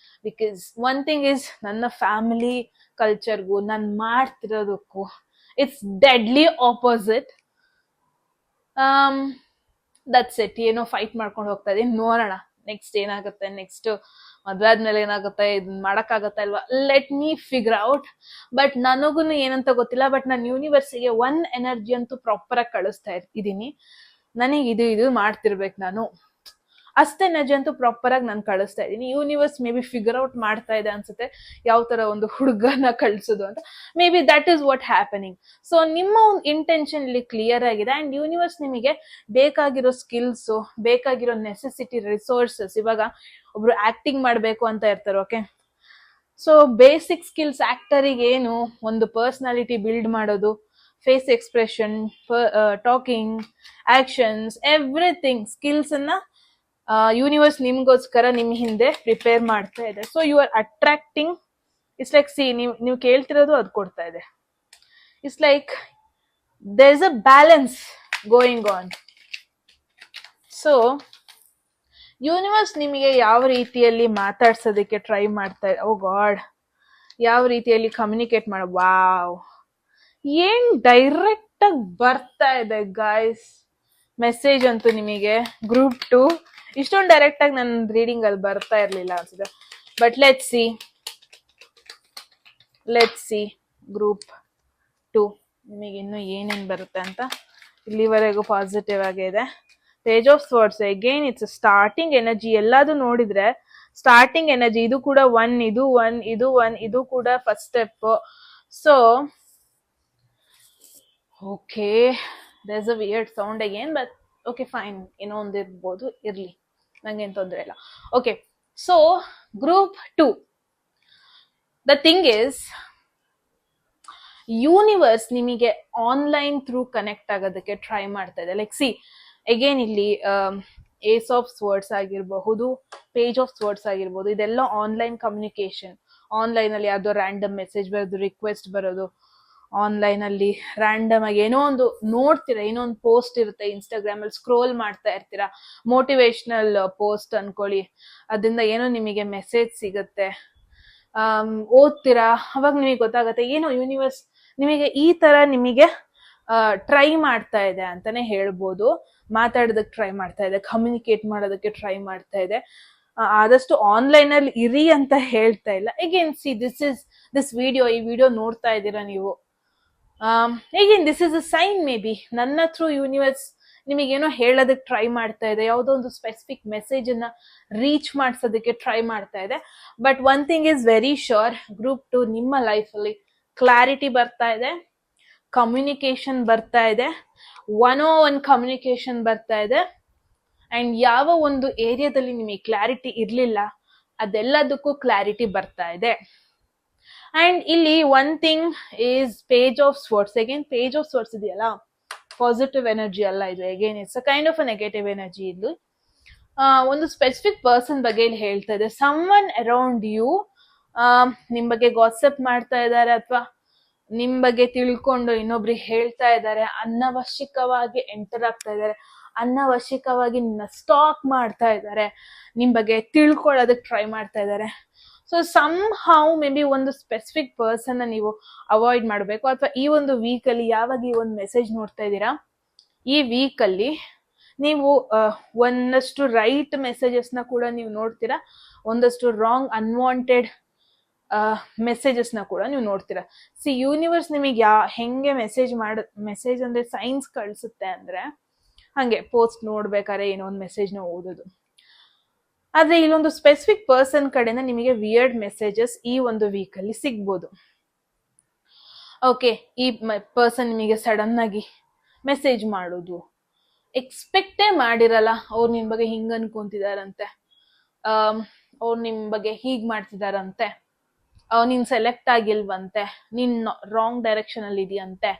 Because one thing is, ನನ್ನ ಫ್ಯಾಮಿಲಿ ಕಲ್ಚರ್ಗೂ ನಾನು ಮಾಡ್ತಿರೋದಕ್ಕೂ it's deadly opposite. That's it. ಏನೋ ಫೈಟ್ ಮಾಡ್ಕೊಂಡು ಹೋಗ್ತಾ ಇದೀನಿ, ನೋಡೋಣ ನೆಕ್ಸ್ಟ್ ಏನಾಗುತ್ತೆ, ನೆಕ್ಸ್ಟ್ ಮದ್ವೆ ಆದ್ಮೇಲೆ ಏನಾಗುತ್ತೆ, ಇದನ್ನ ಮಾಡಕ್ಕಾಗತ್ತಾ ಇಲ್ವಾ, let me figure out. But ನನಗೂ ಏನಂತ ಗೊತ್ತಿಲ್ಲ. ಬಟ್ ನಾನು ಯೂನಿವರ್ಸಿಗೆ ಒನ್ ಎನರ್ಜಿ ಅಂತೂ ಪ್ರಾಪರ್ ಆಗಿ ಕಳಿಸ್ತಾ ಇದ್ದೀನಿ, ನನಗೆ ಇದು ಮಾಡ್ತಿರ್ಬೇಕು ನಾನು, ಅಷ್ಟೇ ಎನರ್ಜಿ ಅಂತೂ ಪ್ರಾಪರ್ ಆಗಿ ನಾನು ಕಳಿಸ್ತಾ ಇದ್ದೀನಿ. Universe may be figure out ಮಾಡ್ತಾ ಇದೆ ಅನ್ಸುತ್ತೆ, ಯಾವ ತರ ಒಂದು ಹುಡುಗನ ಕಳ್ಸೋದು ಅಂತ. May be that is what happening. So ನಿಮ್ಮ ಒಂದು ಇಂಟೆನ್ಷನ್ ಇಲ್ಲಿ ಕ್ಲಿಯರ್ ಆಗಿದೆ. ಅಂಡ್ ಯೂನಿವರ್ಸ್ ನಿಮಗೆ ಬೇಕಾಗಿರೋ ಸ್ಕಿಲ್ಸ್, ಬೇಕಾಗಿರೋ ನೆಸೆಸಿಟಿ, ರಿಸೋರ್ಸಸ್. ಇವಾಗ ಒಬ್ರು ಆಕ್ಟಿಂಗ್ ಮಾಡ್ಬೇಕು ಅಂತ ಇರ್ತಾರೆ, ಓಕೆ, ಸೊ ಬೇಸಿಕ್ ಸ್ಕಿಲ್ಸ್ ಆಕ್ಟರಿಗೆ ಏನು, ಒಂದು ಪರ್ಸನಾಲಿಟಿ ಬಿಲ್ಡ್ ಮಾಡೋದು, face expression, talking, actions, everything skills ಅನ್ನ ಯೂನಿವರ್ಸ್ ನಿಮ್ಗೋಸ್ಕರ ನಿಮ್ ಹಿಂದೆ ಪ್ರಿಪೇರ್ ಮಾಡ್ತಾ ಇದೆ. So you are attracting it's like see ನೀವು ಕೇಳ್ತಿರೋದು ಅದು ಕೊಡ್ತಾ ಇದೆ. It's like there is a balance going on. So universe ನಿಮಗೆ ಯಾವ ರೀತಿಯಲ್ಲಿ ಮಾತಾಡ್ಸೋದಕ್ಕೆ ಟ್ರೈ ಮಾಡ್ತಾ ಇದೆ, ಓ ಗಾಡ್, ಯಾವ ರೀತಿಯಲ್ಲಿ ಕಮ್ಯುನಿಕೇಟ್ ವಾವ್, ಏನ್ ಡೈರೆಕ್ಟ್ ಆಗಿ ಬರ್ತಾ ಇದೆ ಗಾಯ್ಸ್ ಮೆಸೇಜ್ ಅಂತೂ ನಿಮಗೆ ಗ್ರೂಪ್ 2. ಇಷ್ಟೊಂದು ಡೈರೆಕ್ಟ್ ಆಗಿ ನನ್ನ ರೀಡಿಂಗ್ ಅಲ್ಲಿ ಬರ್ತಾ ಇರ್ಲಿಲ್ಲ ಅನ್ಸುತ್ತೆ. ಬಟ್ ಲೆಟ್ಸ್ ಸಿ ಗ್ರೂಪ್ 2 ನಿಮಗೆ ಇನ್ನು ಏನೇನ್ ಬರುತ್ತೆ ಅಂತ. ಇಲ್ಲಿವರೆಗೂ ಪಾಸಿಟಿವ್ ಆಗಿದೆ. Page of swords again it's starting energy. ಎಲ್ಲಾದು ನೋಡಿದ್ರೆ ಸ್ಟಾರ್ಟಿಂಗ್ ಎನರ್ಜಿ. ಇದು ಕೂಡ 1, ಇದು 1, ಇದು 1, ಇದು ಕೂಡ first step. So okay, there is a weird sound again, but okay fine, ಏನೋ ಒಂದಿರ್ಬೋದು, ಇರ್ಲಿ, ನಂಗೇನ್ ತೊಂದರೆ ಇಲ್ಲ. Okay, so group 2, the thing is universe ನಿಮಗೆ ಆನ್ಲೈನ್ ಥ್ರೂ ಕನೆಕ್ಟ್ ಆಗೋದಕ್ಕೆ ಟ್ರೈ ಮಾಡ್ತಾ ಇದೆ. ಲೈಕ್ ಸಿ ಅಗೇನ್ ಇಲ್ಲಿ ಏಸ್ ಆಫ್ ಸ್ವರ್ಡ್ಸ್ ಆಗಿರಬಹುದು, ಪೇಜ್ ಆಫ್ ಸ್ವರ್ಡ್ಸ್ ಆಗಿರ್ಬೋದು, ಇದೆಲ್ಲ ಆನ್ಲೈನ್ ಕಮ್ಯುನಿಕೇಶನ್. ಆನ್ಲೈನ್ ಅಲ್ಲಿ ಯಾವ್ದೋ ರ್ಯಾಂಡಮ್ ಮೆಸೇಜ್ ಬರೋದು, ರಿಕ್ವೆಸ್ಟ್ ಬರೋದು, ಆನ್ಲೈನ್ ಅಲ್ಲಿ ರ್ಯಾಂಡಮ್ ಆಗಿ ಏನೋ ಒಂದು ನೋಡ್ತೀರಾ, ಏನೋ ಒಂದು ಪೋಸ್ಟ್ ಇರುತ್ತೆ ಇನ್ಸ್ಟಾಗ್ರಾಮ್ ಅಲ್ಲಿ, ಸ್ಕ್ರೋಲ್ ಮಾಡ್ತಾ ಇರ್ತೀರಾ, ಮೋಟಿವೇಶನಲ್ ಪೋಸ್ಟ್ ಅನ್ಕೊಳ್ಳಿ, ಅದರಿಂದ ಏನೋ ನಿಮಗೆ ಮೆಸೇಜ್ ಸಿಗುತ್ತೆ, ಓದ್ತೀರಾ, ಅವಾಗ ನಿಮಗೆ ಗೊತ್ತಾಗತ್ತೆ ಏನೋ ಯೂನಿವರ್ಸ್ ನಿಮಗೆ ಈ ತರ ನಿಮಗೆ ಟ್ರೈ ಮಾಡ್ತಾ ಇದೆ ಅಂತಾನೆ ಹೇಳ್ಬೋದು. ಮಾತಾಡೋದಕ್ಕೆ ಟ್ರೈ ಮಾಡ್ತಾ ಇದೆ, ಕಮ್ಯುನಿಕೇಟ್ ಮಾಡೋದಕ್ಕೆ ಟ್ರೈ ಮಾಡ್ತಾ ಇದೆ. ಆದಷ್ಟು ಆನ್ಲೈನ್ ಅಲ್ಲಿ ಇರಿ ಅಂತ ಹೇಳ್ತಾ ಇಲ್ಲ. ಅಗೇನ್ ಸಿ ದಿಸ್ ವಿಡಿಯೋ, ಈ ವಿಡಿಯೋ ನೋಡ್ತಾ ಇದ್ದೀರಾ ನೀವು, again this is a sign. Maybe ನನ್ನ ಥ್ರೂ ಯೂನಿವರ್ಸ್ ನಿಮಗೇನೋ ಹೇಳೋದಕ್ಕೆ ಟ್ರೈ ಮಾಡ್ತಾ ಇದೆ, ಯಾವುದೋ ಒಂದು ಸ್ಪೆಸಿಫಿಕ್ ಮೆಸೇಜ್ ಅನ್ನ ರೀಚ್ ಮಾಡಿಸೋದಕ್ಕೆ ಟ್ರೈ ಮಾಡ್ತಾ ಇದೆ. But one thing is very sure, group 2 ನಿಮ್ಮ ಲೈಫಲ್ಲಿ ಕ್ಲಾರಿಟಿ ಬರ್ತಾ ಇದೆ, ಕಮ್ಯುನಿಕೇಶನ್ ಬರ್ತಾ ಇದೆ, 101 ಕಮ್ಯುನಿಕೇಶನ್ ಬರ್ತಾ ಇದೆ. ಅಂಡ್ ಯಾವ ಒಂದು ಏರಿಯಾದಲ್ಲಿ ನಿಮಗೆ ಕ್ಲಾರಿಟಿ ಇರ್ಲಿಲ್ಲ ಅದೆಲ್ಲದಕ್ಕೂ ಕ್ಲಾರಿಟಿ ಬರ್ತಾ ಇದೆ. ಅಂಡ್ ಇಲ್ಲಿ one thing is page of swords. Again page of swords ಇದೆಯಲ್ಲ, ಪಾಸಿಟಿವ್ ಎನರ್ಜಿ ಅಲ್ಲ ಇದು. Again it's a kind of a negative energy. ಇದು ಒಂದು ಸ್ಪೆಸಿಫಿಕ್ ಪರ್ಸನ್ ಬಗ್ಗೆ ಇಲ್ಲಿ ಹೇಳ್ತಾ ಇದೆ. ಸಮ್ ಒನ್ ಅರೌಂಡ್ ಯು ನಿಮ್ ಬಗ್ಗೆ ಗಾಸಿಪ್ ಮಾಡ್ತಾ ಇದ್ದಾರೆ, ಅಥವಾ ನಿಮ್ ಬಗ್ಗೆ ತಿಳ್ಕೊಂಡು ಇನ್ನೊಬ್ರಿಗೆ ಹೇಳ್ತಾ ಇದ್ದಾರೆ, ಅನವಶ್ಯಕವಾಗಿ ಎಂಟರ್ ಆಗ್ತಾ ಇದ್ದಾರೆ, ಅನವಶ್ಯಕವಾಗಿ ನಿನ್ನ ಸ್ಟಾಕ್ ಮಾಡ್ತಾ ಇದ್ದಾರೆ, ನಿಮ್ ಬಗ್ಗೆ ತಿಳ್ಕೊಳ್ಳೋದಕ್ಕೆ ಟ್ರೈ ಮಾಡ್ತಾ ಇದ್ದಾರೆ. So somehow maybe ಒಂದು ಸ್ಪೆಸಿಫಿಕ್ ಪರ್ಸನ್ ನೀವು ಅವಾಯ್ಡ್ ಮಾಡಬೇಕು. ಅಥವಾ ಈ ಒಂದು ವೀಕ್ ಅಲ್ಲಿ ಯಾವಾಗ ಈ ಒಂದು ಮೆಸೇಜ್ ನೋಡ್ತಾ ಇದ್ದೀರಾ, ಈ ವೀಕ್ ಅಲ್ಲಿ ನೀವು ಒಂದಷ್ಟು ರೈಟ್ ಮೆಸೇಜಸ್ ನ ಕೂಡ ನೀವು ನೋಡ್ತೀರಾ, ಒಂದಷ್ಟು ರಾಂಗ್ ಅನ್ವಾಂಟೆಡ್ ಮೆಸೇಜಸ್ ನ ಕೂಡ ನೀವು ನೋಡ್ತೀರಾ. ಸಿ ಯೂನಿವರ್ಸ್ ನಿಮಗೆ ಹೆಂಗೆ ಮೆಸೇಜ್ ಅಂದ್ರೆ ಸೈನ್ಸ್ ಕಳ್ಸುತ್ತೆ ಅಂದ್ರೆ, ಹಂಗೆ ಪೋಸ್ಟ್ ನೋಡ್ಬೇಕಾದ್ರೆ ಏನೋ ಒಂದು ಮೆಸೇಜ್ ನ ಓದೋದು. ಆದ್ರೆ ಇಲ್ಲೊಂದು ಸ್ಪೆಸಿಫಿಕ್ ಪರ್ಸನ್ ಕಡೆಯಿಂದ ನಿಮಗೆ ವಿಯರ್ಡ್ ಮೆಸೇಜಸ್ ಈ ಒಂದು ವೀಕ್ ಅಲ್ಲಿ ಸಿಗ್ಬೋದು. ಓಕೆ, ಈ ಪರ್ಸನ್ ನಿಮಗೆ ಸಡನ್ ಆಗಿ ಮೆಸೇಜ್ ಮಾಡೋದು, ಎಕ್ಸ್ಪೆಕ್ಟೇ ಮಾಡಿರಲ್ಲ, ಅವ್ರು ನಿಮ್ ಬಗ್ಗೆ ಹಿಂಗ್ ಅನ್ಕೊಂತಿದಾರಂತೆ, ಅವ್ರು ನಿಮ್ ಬಗ್ಗೆ ಹೀಗ್ ಮಾಡ್ತಿದಾರಂತೆ, ನೀನ್ ಸೆಲೆಕ್ಟ್ ಆಗಿಲ್ವಂತೆ, ನೀನ್ ರಾಂಗ್ ಡೈರೆಕ್ಷನ್ ಅಲ್ಲಿ ಇದೆಯಂತೆ,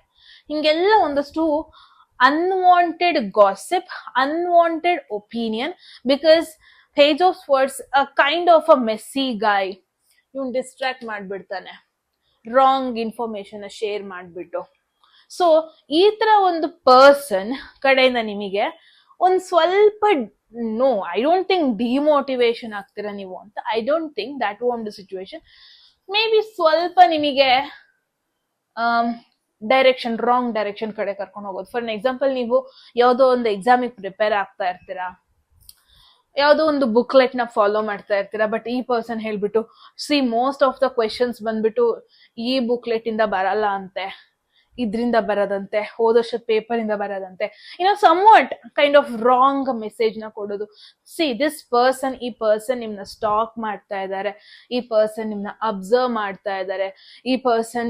ಹಿಂಗೆಲ್ಲ ಒಂದಷ್ಟು unwanted gossip, unwanted opinion. Because page of words kind of a messy guy, ಇವ್ನ್ ಡಿಸ್ಟ್ರಾಕ್ಟ್ ಮಾಡ್ಬಿಡ್ತಾನೆ, ರಾಂಗ್ ಇನ್ಫಾರ್ಮೇಶನ್ ಶೇರ್ ಮಾಡ್ಬಿಟ್ಟು. ಸೊ ಈ ತರ ಒಂದು ಪರ್ಸನ್ ಕಡೆಯಿಂದ ನಿಮಗೆ ಒಂದ್ ಸ್ವಲ್ಪ no, I don't think demotivation ಆಗ್ತೀರಾ ನೀವು ಅಂತ. ಐ ಡೋಂಟ್ ಥಿಂಕ್ ದಟ್ ಒಂದು ಸಿಚುವೇಶನ್. ಮೇ ಬಿ ಸ್ವಲ್ಪ ನಿಮಗೆ ಡೈರೆಕ್ಷನ್, ರಾಂಗ್ ಡೈರೆಕ್ಷನ್ ಕಡೆ ಕರ್ಕೊಂಡು ಹೋಗೋದು. ಫಾರ್ ಎಕ್ಸಾಂಪಲ್, ನೀವು ಯಾವುದೋ ಒಂದು ಎಕ್ಸಾಮಿಗೆ ಪ್ರಿಪೇರ್ ಆಗ್ತಾ ಇರ್ತೀರಾ, ಯಾವುದೋ ಒಂದು ಬುಕ್ಲೆಟ್ ನ ಫಾಲೋ ಮಾಡ್ತಾ ಇರ್ತೀರಾ, ಬಟ್ ಈ ಪರ್ಸನ್ ಹೇಳ್ಬಿಟ್ಟು C most of the questions ಬಂದ್ಬಿಟ್ಟು ಈ ಬುಕ್ಲೆಟ್ ಇಂದ ಬರಲ್ಲ ಅಂತೆ, ಇದ್ರಿಂದ ಬರೋದಂತೆ, ಹೋದಷ್ಟದ ಪೇಪರ್ ಇಂದ ಬರೋದಂತೆ, some what kind of wrong message ನ ಕೊಡೋದು. ಸಿ ದಿಸ್ ಪರ್ಸನ್, ಈ ಪರ್ಸನ್ ನಿಮ್ನ ಸ್ಟಾಕ್ ಮಾಡ್ತಾ ಇದ್ದಾರೆ, ಈ ಪರ್ಸನ್ ನಿಮ್ನ ಅಬ್ಸರ್ವ್ ಮಾಡ್ತಾ ಇದ್ದಾರೆ, ಈ ಪರ್ಸನ್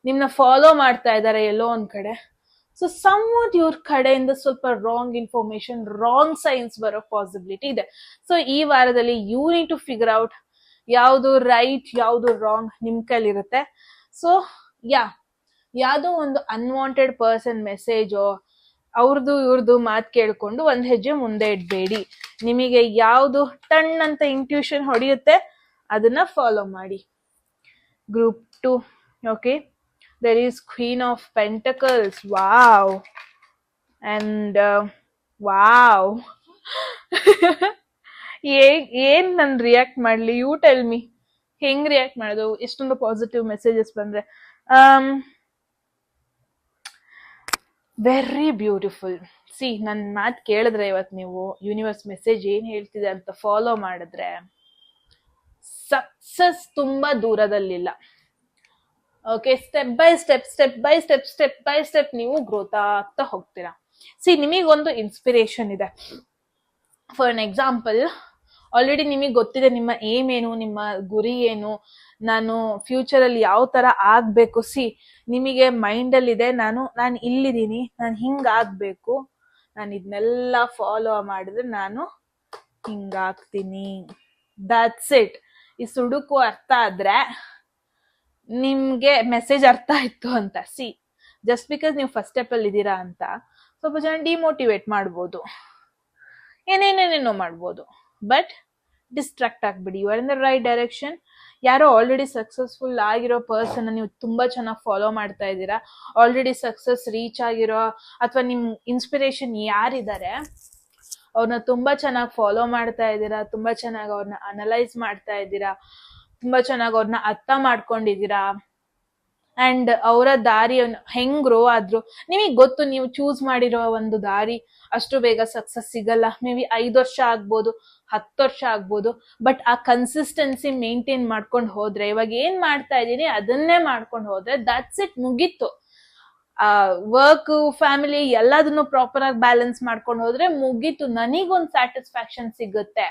ನಿಮ್ನ ಫಾಲೋ ಮಾಡ್ತಾ ಇದ್ದಾರೆ ಎಲ್ಲೋ ಒಂದ್ ಕಡೆ. ಸೊ ಸಮ್ ವಾಟ್ ಇವ್ರ ಕಡೆಯಿಂದ ಸ್ವಲ್ಪ ರಾಂಗ್ ಇನ್ಫಾರ್ಮೇಶನ್, ರಾಂಗ್ ಸೈನ್ಸ್ ಬರೋ ಪಾಸಿಬಿಲಿಟಿ ಇದೆ. ಸೊ ಈ ವಾರದಲ್ಲಿ you need to figure out ಯಾವುದು ರೈಟ್, ಯಾವುದು ರಾಂಗ್ ನಿಮ್ ಕೈಲಿರುತ್ತೆ. ಸೊ ಯಾವ್ದೋ ಒಂದು ಅನ್ವಾಂಟೆಡ್ ಪರ್ಸನ್ ಮೆಸೇಜೋ ಅವ್ರದ್ದು ಇವ್ರದ್ದು ಮಾತು ಕೇಳ್ಕೊಂಡು ಒಂದ್ ಹೆಜ್ಜೆ ಮುಂದೆ ಇಡ್ಬೇಡಿ. ನಿಮಗೆ ಯಾವ್ದು ಟಣ್ ಅಂತ ಇಂಟ್ಯೂಷನ್ ಹೊಡೆಯುತ್ತೆ ಅದನ್ನ ಫಾಲೋ ಮಾಡಿ. Group 2, okay, there is Queen of Pentacles. Wow. And wow. ಏನ್ ನಾನು ರಿಯಾಕ್ಟ್ ಮಾಡ್ಲಿ? ಯು ಟೆಲ್ ಮಿ, ಹೆಂಗ್ ರಿಯಾಕ್ಟ್ ಮಾಡೋದು ಎಷ್ಟೊಂದು ಪಾಸಿಟಿವ್ ಮೆಸೇಜಸ್ ಬಂದ್ರೆ? Very beautiful. ಸಿ, ನನ್ನ ಮಾತು ಕೇಳಿದ್ರೆ ಇವತ್ತು ನೀವು ಯೂನಿವರ್ಸ್ ಮೆಸೇಜ್ ಏನ್ ಹೇಳ್ತಿದೆ ಅಂತ ಫಾಲೋ ಮಾಡಿದ್ರೆ ಸಕ್ಸಸ್ ತುಂಬಾ ದೂರದಲ್ಲಿಲ್ಲ. ಓಕೆ, ಸ್ಟೆಪ್ ಬೈ ಸ್ಟೆಪ್ ನೀವು ಗ್ರೋತ್ ಆಗ್ತಾ ಹೋಗ್ತೀರಾ. ಸಿ, ನಿಮಗೊಂದು ಇನ್ಸ್ಪಿರೇಷನ್ ಇದೆ. ಫಾರ್ ಅನ್ ಎಕ್ಸಾಂಪಲ್, ಆಲ್ರೆಡಿ ನಿಮಗೆ ಗೊತ್ತಿದೆ ನಿಮ್ಮ ಏಮ್ ಏನು, ನಿಮ್ಮ ಗುರಿ ಏನು, ನಾನು ಫ್ಯೂಚರ್ ಅಲ್ಲಿ ಯಾವ ತರ ಆಗ್ಬೇಕು. ಸಿ, ನಿಮಗೆ ಮೈಂಡ್ ಅಲ್ಲಿ ಇದೆ, ನಾನು ಇಲ್ಲಿದ್ದೀನಿ, ನಾನು ಹಿಂಗಾಗ್ಬೇಕು, ನಾನು ಇದನ್ನೆಲ್ಲ ಫಾಲೋ ಮಾಡಿದ್ರೆ ನಾನು ಹಿಂಗಾಗ್ತೀನಿ. That's it. ಈ ಸುಡುಕು ಅರ್ಥ ಆದ್ರೆ ನಿಮ್ಗೆ ಮೆಸೇಜ್ ಅರ್ಥ ಆಯ್ತು ಅಂತ. ಸಿ, ಜಸ್ಟ್ ಬಿಕಾಸ್ ನೀವು ಫಸ್ಟ್ ಸ್ಟೆಪ್ ಅಲ್ಲಿ ಇದ್ದೀರಾ ಅಂತ ಸ್ವಲ್ಪ ಜನ ಡಿಮೋಟಿವೇಟ್ ಮಾಡ್ಬೋದು, ಏನೇನೇನೇನೋ ಮಾಡ್ಬೋದು, ಬಟ್ ಡಿಸ್ಟ್ರಾಕ್ಟ್ ಆಗ್ಬಿಡಿ. You are in the right direction. ಯಾರೋ ಆಲ್ರೆಡಿ ಸಕ್ಸಸ್ಫುಲ್ ಆಗಿರೋ ಪರ್ಸನ್ ನೀವು ತುಂಬಾ ಚೆನ್ನಾಗಿ ಫಾಲೋ ಮಾಡ್ತಾ ಇದ್ದೀರಾ. ಆಲ್ರೆಡಿ ಸಕ್ಸಸ್ ರೀಚ್ ಆಗಿರೋ ಅಥವಾ ನಿಮ್ ಇನ್ಸ್ಪಿರೇಷನ್ ಯಾರಿದ್ದಾರೆ ಅವ್ರನ್ನ ತುಂಬಾ ಚೆನ್ನಾಗಿ ಫಾಲೋ ಮಾಡ್ತಾ ಇದ್ದೀರಾ, ತುಂಬಾ ಚೆನ್ನಾಗಿ ಅವ್ರನ್ನ ಅನಲೈಸ್ ಮಾಡ್ತಾ ಇದ್ದೀರಾ, ತುಂಬಾ ಚೆನ್ನಾಗಿ ಅವ್ರನ್ನ ಅರ್ಥ ಮಾಡ್ಕೊಂಡಿದ್ದೀರಾ. ಅಂಡ್ ಅವರ ದಾರಿ ಹೆಂಗ್ ಗ್ರೋ ಆದ್ರು ನಿಮಗ್ ಗೊತ್ತು. ನೀವು ಚೂಸ್ ಮಾಡಿರೋ ಒಂದು ದಾರಿ ಅಷ್ಟು ಬೇಗ ಸಕ್ಸಸ್ ಸಿಗಲ್ಲ. ಮೇ ಬಿ 5 ವರ್ಷ ಆಗ್ಬೋದು, 10 ವರ್ಷ ಆಗ್ಬೋದು, ಬಟ್ ಆ ಕನ್ಸಿಸ್ಟೆನ್ಸಿ ಮೇಂಟೈನ್ ಮಾಡ್ಕೊಂಡು ಹೋದ್ರೆ, ಇವಾಗ ಏನ್ ಮಾಡ್ತಾ ಇದೀನಿ ಅದನ್ನೇ ಮಾಡ್ಕೊಂಡು ಹೋದ್ರೆ ದಟ್ಸ್ ಇಟ್, ಮುಗೀತು. ವರ್ಕ್, ಫ್ಯಾಮಿಲಿ ಎಲ್ಲದನ್ನು ಪ್ರಾಪರ್ ಆಗಿ ಬ್ಯಾಲೆನ್ಸ್ ಮಾಡ್ಕೊಂಡು ಹೋದ್ರೆ ಮುಗೀತು. ನನಗೊಂದು ಸ್ಯಾಟಿಸ್ಫ್ಯಾಕ್ಷನ್ ಸಿಗುತ್ತೆ.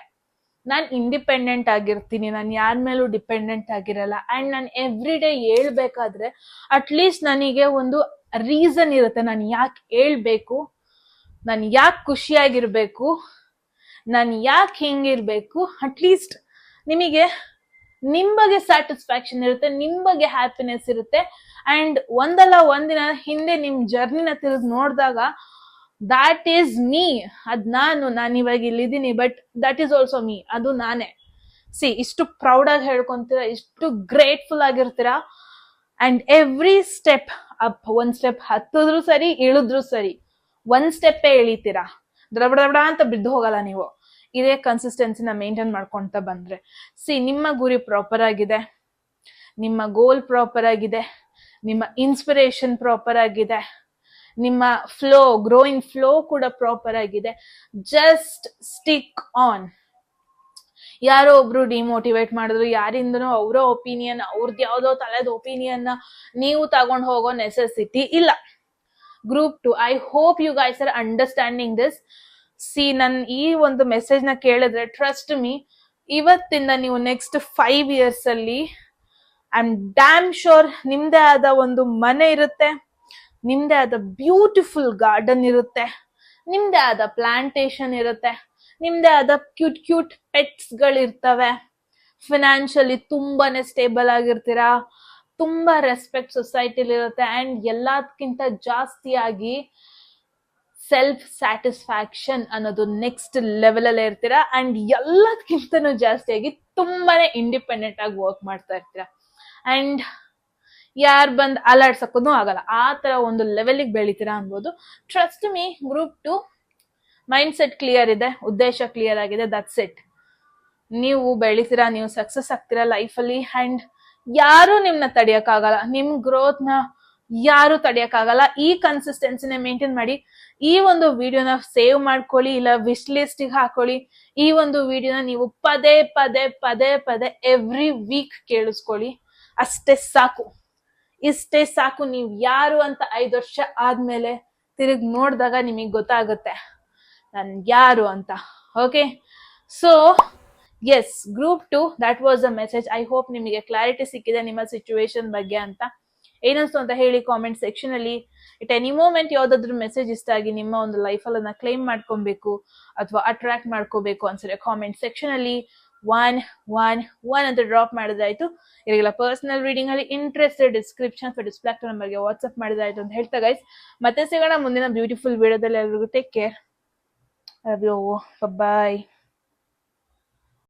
ನಾನು ಇಂಡಿಪೆಂಡೆಂಟ್ ಆಗಿರ್ತೀನಿ, ನಾನು ಯಾರ ಮೇಲೂ ಡಿಪೆಂಡೆಂಟ್ ಆಗಿರಲ್ಲ. ಅಂಡ್ ನಾನು ಎವ್ರಿ ಡೇ ಹೇಳ್ಬೇಕಾದ್ರೆ ಅಟ್ಲೀಸ್ಟ್ ನನಗೆ ಒಂದು ರೀಸನ್ ಇರುತ್ತೆ. ನಾನು ಯಾಕೆ ಹೇಳ್ಬೇಕು, ನಾನು ಯಾಕೆ ಖುಷಿಯಾಗಿರ್ಬೇಕು, ನಾನು ಯಾಕೆ ಹಿಂಗಿರ್ಬೇಕು. ಅಟ್ಲೀಸ್ಟ್ ನಿಮಗೆ ನಿಮ್ ಬಗ್ಗೆ ಸ್ಯಾಟಿಸ್ಫ್ಯಾಕ್ಷನ್ ಇರುತ್ತೆ, ನಿಮ್ ಬಗ್ಗೆ ಹ್ಯಾಪಿನೆಸ್ ಇರುತ್ತೆ. ಅಂಡ್ ಒಂದಲ್ಲ ಒಂದಿನ ಹಿಂದೆ ನಿಮ್ ಜರ್ನಿನ ತಿರುಗಿ ನೋಡಿದಾಗ ದಾಟ್ ಈಸ್ ಮೀ, ಅದ್ ನಾನು ಇವಾಗ ಇಲ್ಲಿದ್ದೀನಿ, but that is also me, ಅದು ನಾನೇ. ಸಿ, ಇಷ್ಟು ಪ್ರೌಡ್ ಆಗಿ ಹೇಳ್ಕೊಂತೀರಾ, ಇಷ್ಟು ಗ್ರೇಟ್ಫುಲ್ ಆಗಿರ್ತೀರಾ. ಅಂಡ್ ಎವ್ರಿ ಸ್ಟೆಪ್ ಅಪ್, ಒಂದ್ ಸ್ಟೆಪ್ ಹತ್ತಿದ್ರು ಸರಿ, ಇಳಿದ್ರು ಸರಿ, ಒಂದ್ ಸ್ಟೆಪ್ಪೇ ಇಳಿತೀರಾ. ದಡಬಡ ಅಂತ ಬಿದ್ದು ಹೋಗಲ್ಲ ನೀವು. ಇದೇ ಕನ್ಸಿಸ್ಟೆನ್ಸಿನ ಮೇಂಟೈನ್ ಮಾಡ್ಕೊಂತ ಬಂದ್ರೆ, ಸಿ, ನಿಮ್ಮ ಗುರಿ ಪ್ರಾಪರ್ ಆಗಿದೆ, ನಿಮ್ಮ ಗೋಲ್ ಪ್ರಾಪರ್ ಆಗಿದೆ, ನಿಮ್ಮ ಇನ್ಸ್ಪಿರೇಷನ್ ಪ್ರಾಪರ್ ಆಗಿದೆ, ನಿಮ್ಮ ಫ್ಲೋ, ಗ್ರೋಯಿಂಗ್ ಫ್ಲೋ ಕೂಡ ಪ್ರಾಪರ್ ಆಗಿದೆ. Just stick on. ಯಾರೋ ಒಬ್ರು ಡಿಮೋಟಿವೇಟ್ ಮಾಡಿದ್ರು, ಯಾರಿಂದನೋ ಅವರ ಒಪಿನಿಯನ್, ಅವ್ರದ್ದು ಯಾವ್ದೋ ತಲೆದ ಒಪಿನಿಯನ್ ನೀವು ತಗೊಂಡ್ ಹೋಗೋ ನೆಸೆಸಿಟಿ ಇಲ್ಲ. Group 2, I hope you guys are understanding this. See, ನನ್ ಈ ಒಂದು ಮೆಸೇಜ್ ನ ಕೇಳಿದ್ರೆ ಟ್ರಸ್ಟ್ ಮೀ, ಇವತ್ತಿಂದ ನೀವು ನೆಕ್ಸ್ಟ್ 5 years ಅಲ್ಲಿ ಐ ಆಮ್ ಡ್ಯಾಮ್ ಶೋರ್ ನಿಮ್ದೇ ಆದ ಒಂದು ಮನೆ ಇರುತ್ತೆ, ನಿಮ್ದೇ ಆದ ಬ್ಯೂಟಿಫುಲ್ ಗಾರ್ಡನ್ ಇರುತ್ತೆ, ನಿಮ್ದೇ ಆದ ಪ್ಲಾಂಟೇಶನ್ ಇರುತ್ತೆ, ನಿಮ್ದೇ ಆದ ಕ್ಯೂಟ್ ಪೆಟ್ಸ್ ಗಳಿರ್ತವೆ. ಫಿನಾನ್ಷಿಯಲಿ ತುಂಬಾನೇ ಸ್ಟೇಬಲ್ ಆಗಿರ್ತೀರಾ, ತುಂಬಾ ರೆಸ್ಪೆಕ್ಟ್ ಸೊಸೈಟಿಲಿ ಇರುತ್ತೆ. ಅಂಡ್ ಎಲ್ಲದಕ್ಕಿಂತ ಜಾಸ್ತಿಯಾಗಿ ಸೆಲ್ಫ್ ಸ್ಯಾಟಿಸ್ಫ್ಯಾಕ್ಷನ್ ಅನ್ನೋದು ನೆಕ್ಸ್ಟ್ ಲೆವೆಲ್ ಅಲ್ಲೇ ಇರ್ತೀರಾ. ಅಂಡ್ ಎಲ್ಲದಕ್ಕಿಂತನೂ ಜಾಸ್ತಿಯಾಗಿ ತುಂಬಾನೇ ಇಂಡಿಪೆಂಡೆಂಟ್ ಆಗಿ ವರ್ಕ್ ಮಾಡ್ತಾ ಇರ್ತೀರಾ. ಅಂಡ್ ಯಾರು ಬಂದ್ ಅಲಾಡ್ಸಕ್ಕೂ ಆಗಲ್ಲ, ಆ ತರ ಒಂದು ಲೆವೆಲ್ಗೆ ಬೆಳಿತೀರಾ ಅನ್ಬೋದು. Trust me, group 2 mind set clear ಇದೆ, ಉದ್ದೇಶ ಕ್ಲಿಯರ್ ಆಗಿದೆ, ದಟ್ಸ್ ಇಟ್. ನೀವು ಬೆಳಿತೀರಾ, ನೀವು ಸಕ್ಸಸ್ ಆಗ್ತೀರಾ ಲೈಫಲ್ಲಿ. ಅಂಡ್ ಯಾರು ನಿಮ್ನ ತಡಿಯಕ್ಕಾಗಲ್ಲ, ನಿಮ್ ಗ್ರೋತ್ ನ ಯಾರು ತಡಿಯಕ್ಕಾಗಲ್ಲ. ಈ ಕನ್ಸಿಸ್ಟೆನ್ಸಿನ ಮೇಂಟೈನ್ ಮಾಡಿ. ಈ ಒಂದು ವಿಡಿಯೋನ ಸೇವ್ ಮಾಡ್ಕೊಳ್ಳಿ, ಇಲ್ಲ ವಿಶ್ ಲಿಸ್ಟ್ ಹಾಕೊಳ್ಳಿ. ಈ ಒಂದು ವಿಡಿಯೋನ ನೀವು ಪದೇ ಪದೇ ಎವ್ರಿ ವೀಕ್ ಕೇಳಿಸ್ಕೊಳ್ಳಿ. ಅಷ್ಟೇ ಸಾಕು, ಇಷ್ಟೇ ಸಾಕು. ನೀವ್ ಯಾರು ಅಂತ 5 ವರ್ಷ ಆದ್ಮೇಲೆ ತಿರುಗಿ ನೋಡಿದಾಗ ನಿಮಗೆ ಗೊತ್ತಾಗುತ್ತೆ ನಾನು ಯಾರು ಅಂತ. Okay, so yes, group 2 that was a message. I hope ನಿಮಗೆ ಕ್ಲಾರಿಟಿ ಸಿಕ್ಕಿದೆ ನಿಮ್ಮ ಸಿಚುವೇಶನ್ ಬಗ್ಗೆ ಅಂತ. ಏನನ್ಸ್ತು ಅಂತ ಹೇಳಿ ಕಾಮೆಂಟ್ ಸೆಕ್ಷನ್ ಅಲ್ಲಿ. ಇಟ್ ಎನಿ ಮೂಮೆಂಟ್ ಯಾವ್ದಾದ್ರು ಮೆಸೇಜ್ ಇಷ್ಟ ಆಗಿ ನಿಮ್ಮ ಒಂದು ಲೈಫಲ್ಲಿ ಅದನ್ನ ಕ್ಲೈಮ್ ಮಾಡ್ಕೊಬೇಕು ಅಥವಾ ಅಟ್ರಾಕ್ಟ್ ಮಾಡ್ಕೋಬೇಕು ಅನ್ಸಿದ್ರೆ ಕಾಮೆಂಟ್ ಸೆಕ್ಷನ್ ಅಲ್ಲಿ 1 ಅಂತ ಡ್ರಾಪ್ ಮಾಡಿದ್ರಾಯ್ತು. ಇವರಿಗೆಲ್ಲ ಪರ್ಸನಲ್ ರೀಡಿಂಗ್ ಅಲ್ಲಿ ಇಂಟ್ರೆಸ್ಟೆಡ್ ಡಿಸ್ಕ್ರಿಪ್ಷನ್ ಫಾರ್ ಡಿಸ್ಪ್ಲೇ ನಂಬರ್ಗೆ ವಾಟ್ಸ್ಆಪ್ ಮಾಡಿದ್ರಾಯ್ತು ಅಂತ ಹೇಳ್ತಾ ಗೈಸ್, ಮತ್ತೆ ಸಿಗೋಣ ಮುಂದಿನ ಬ್ಯೂಟಿಫುಲ್ ವಿಡಿಯೋದಲ್ಲಿ. ಎಲ್ರಿಗೂ take care, love you, bye.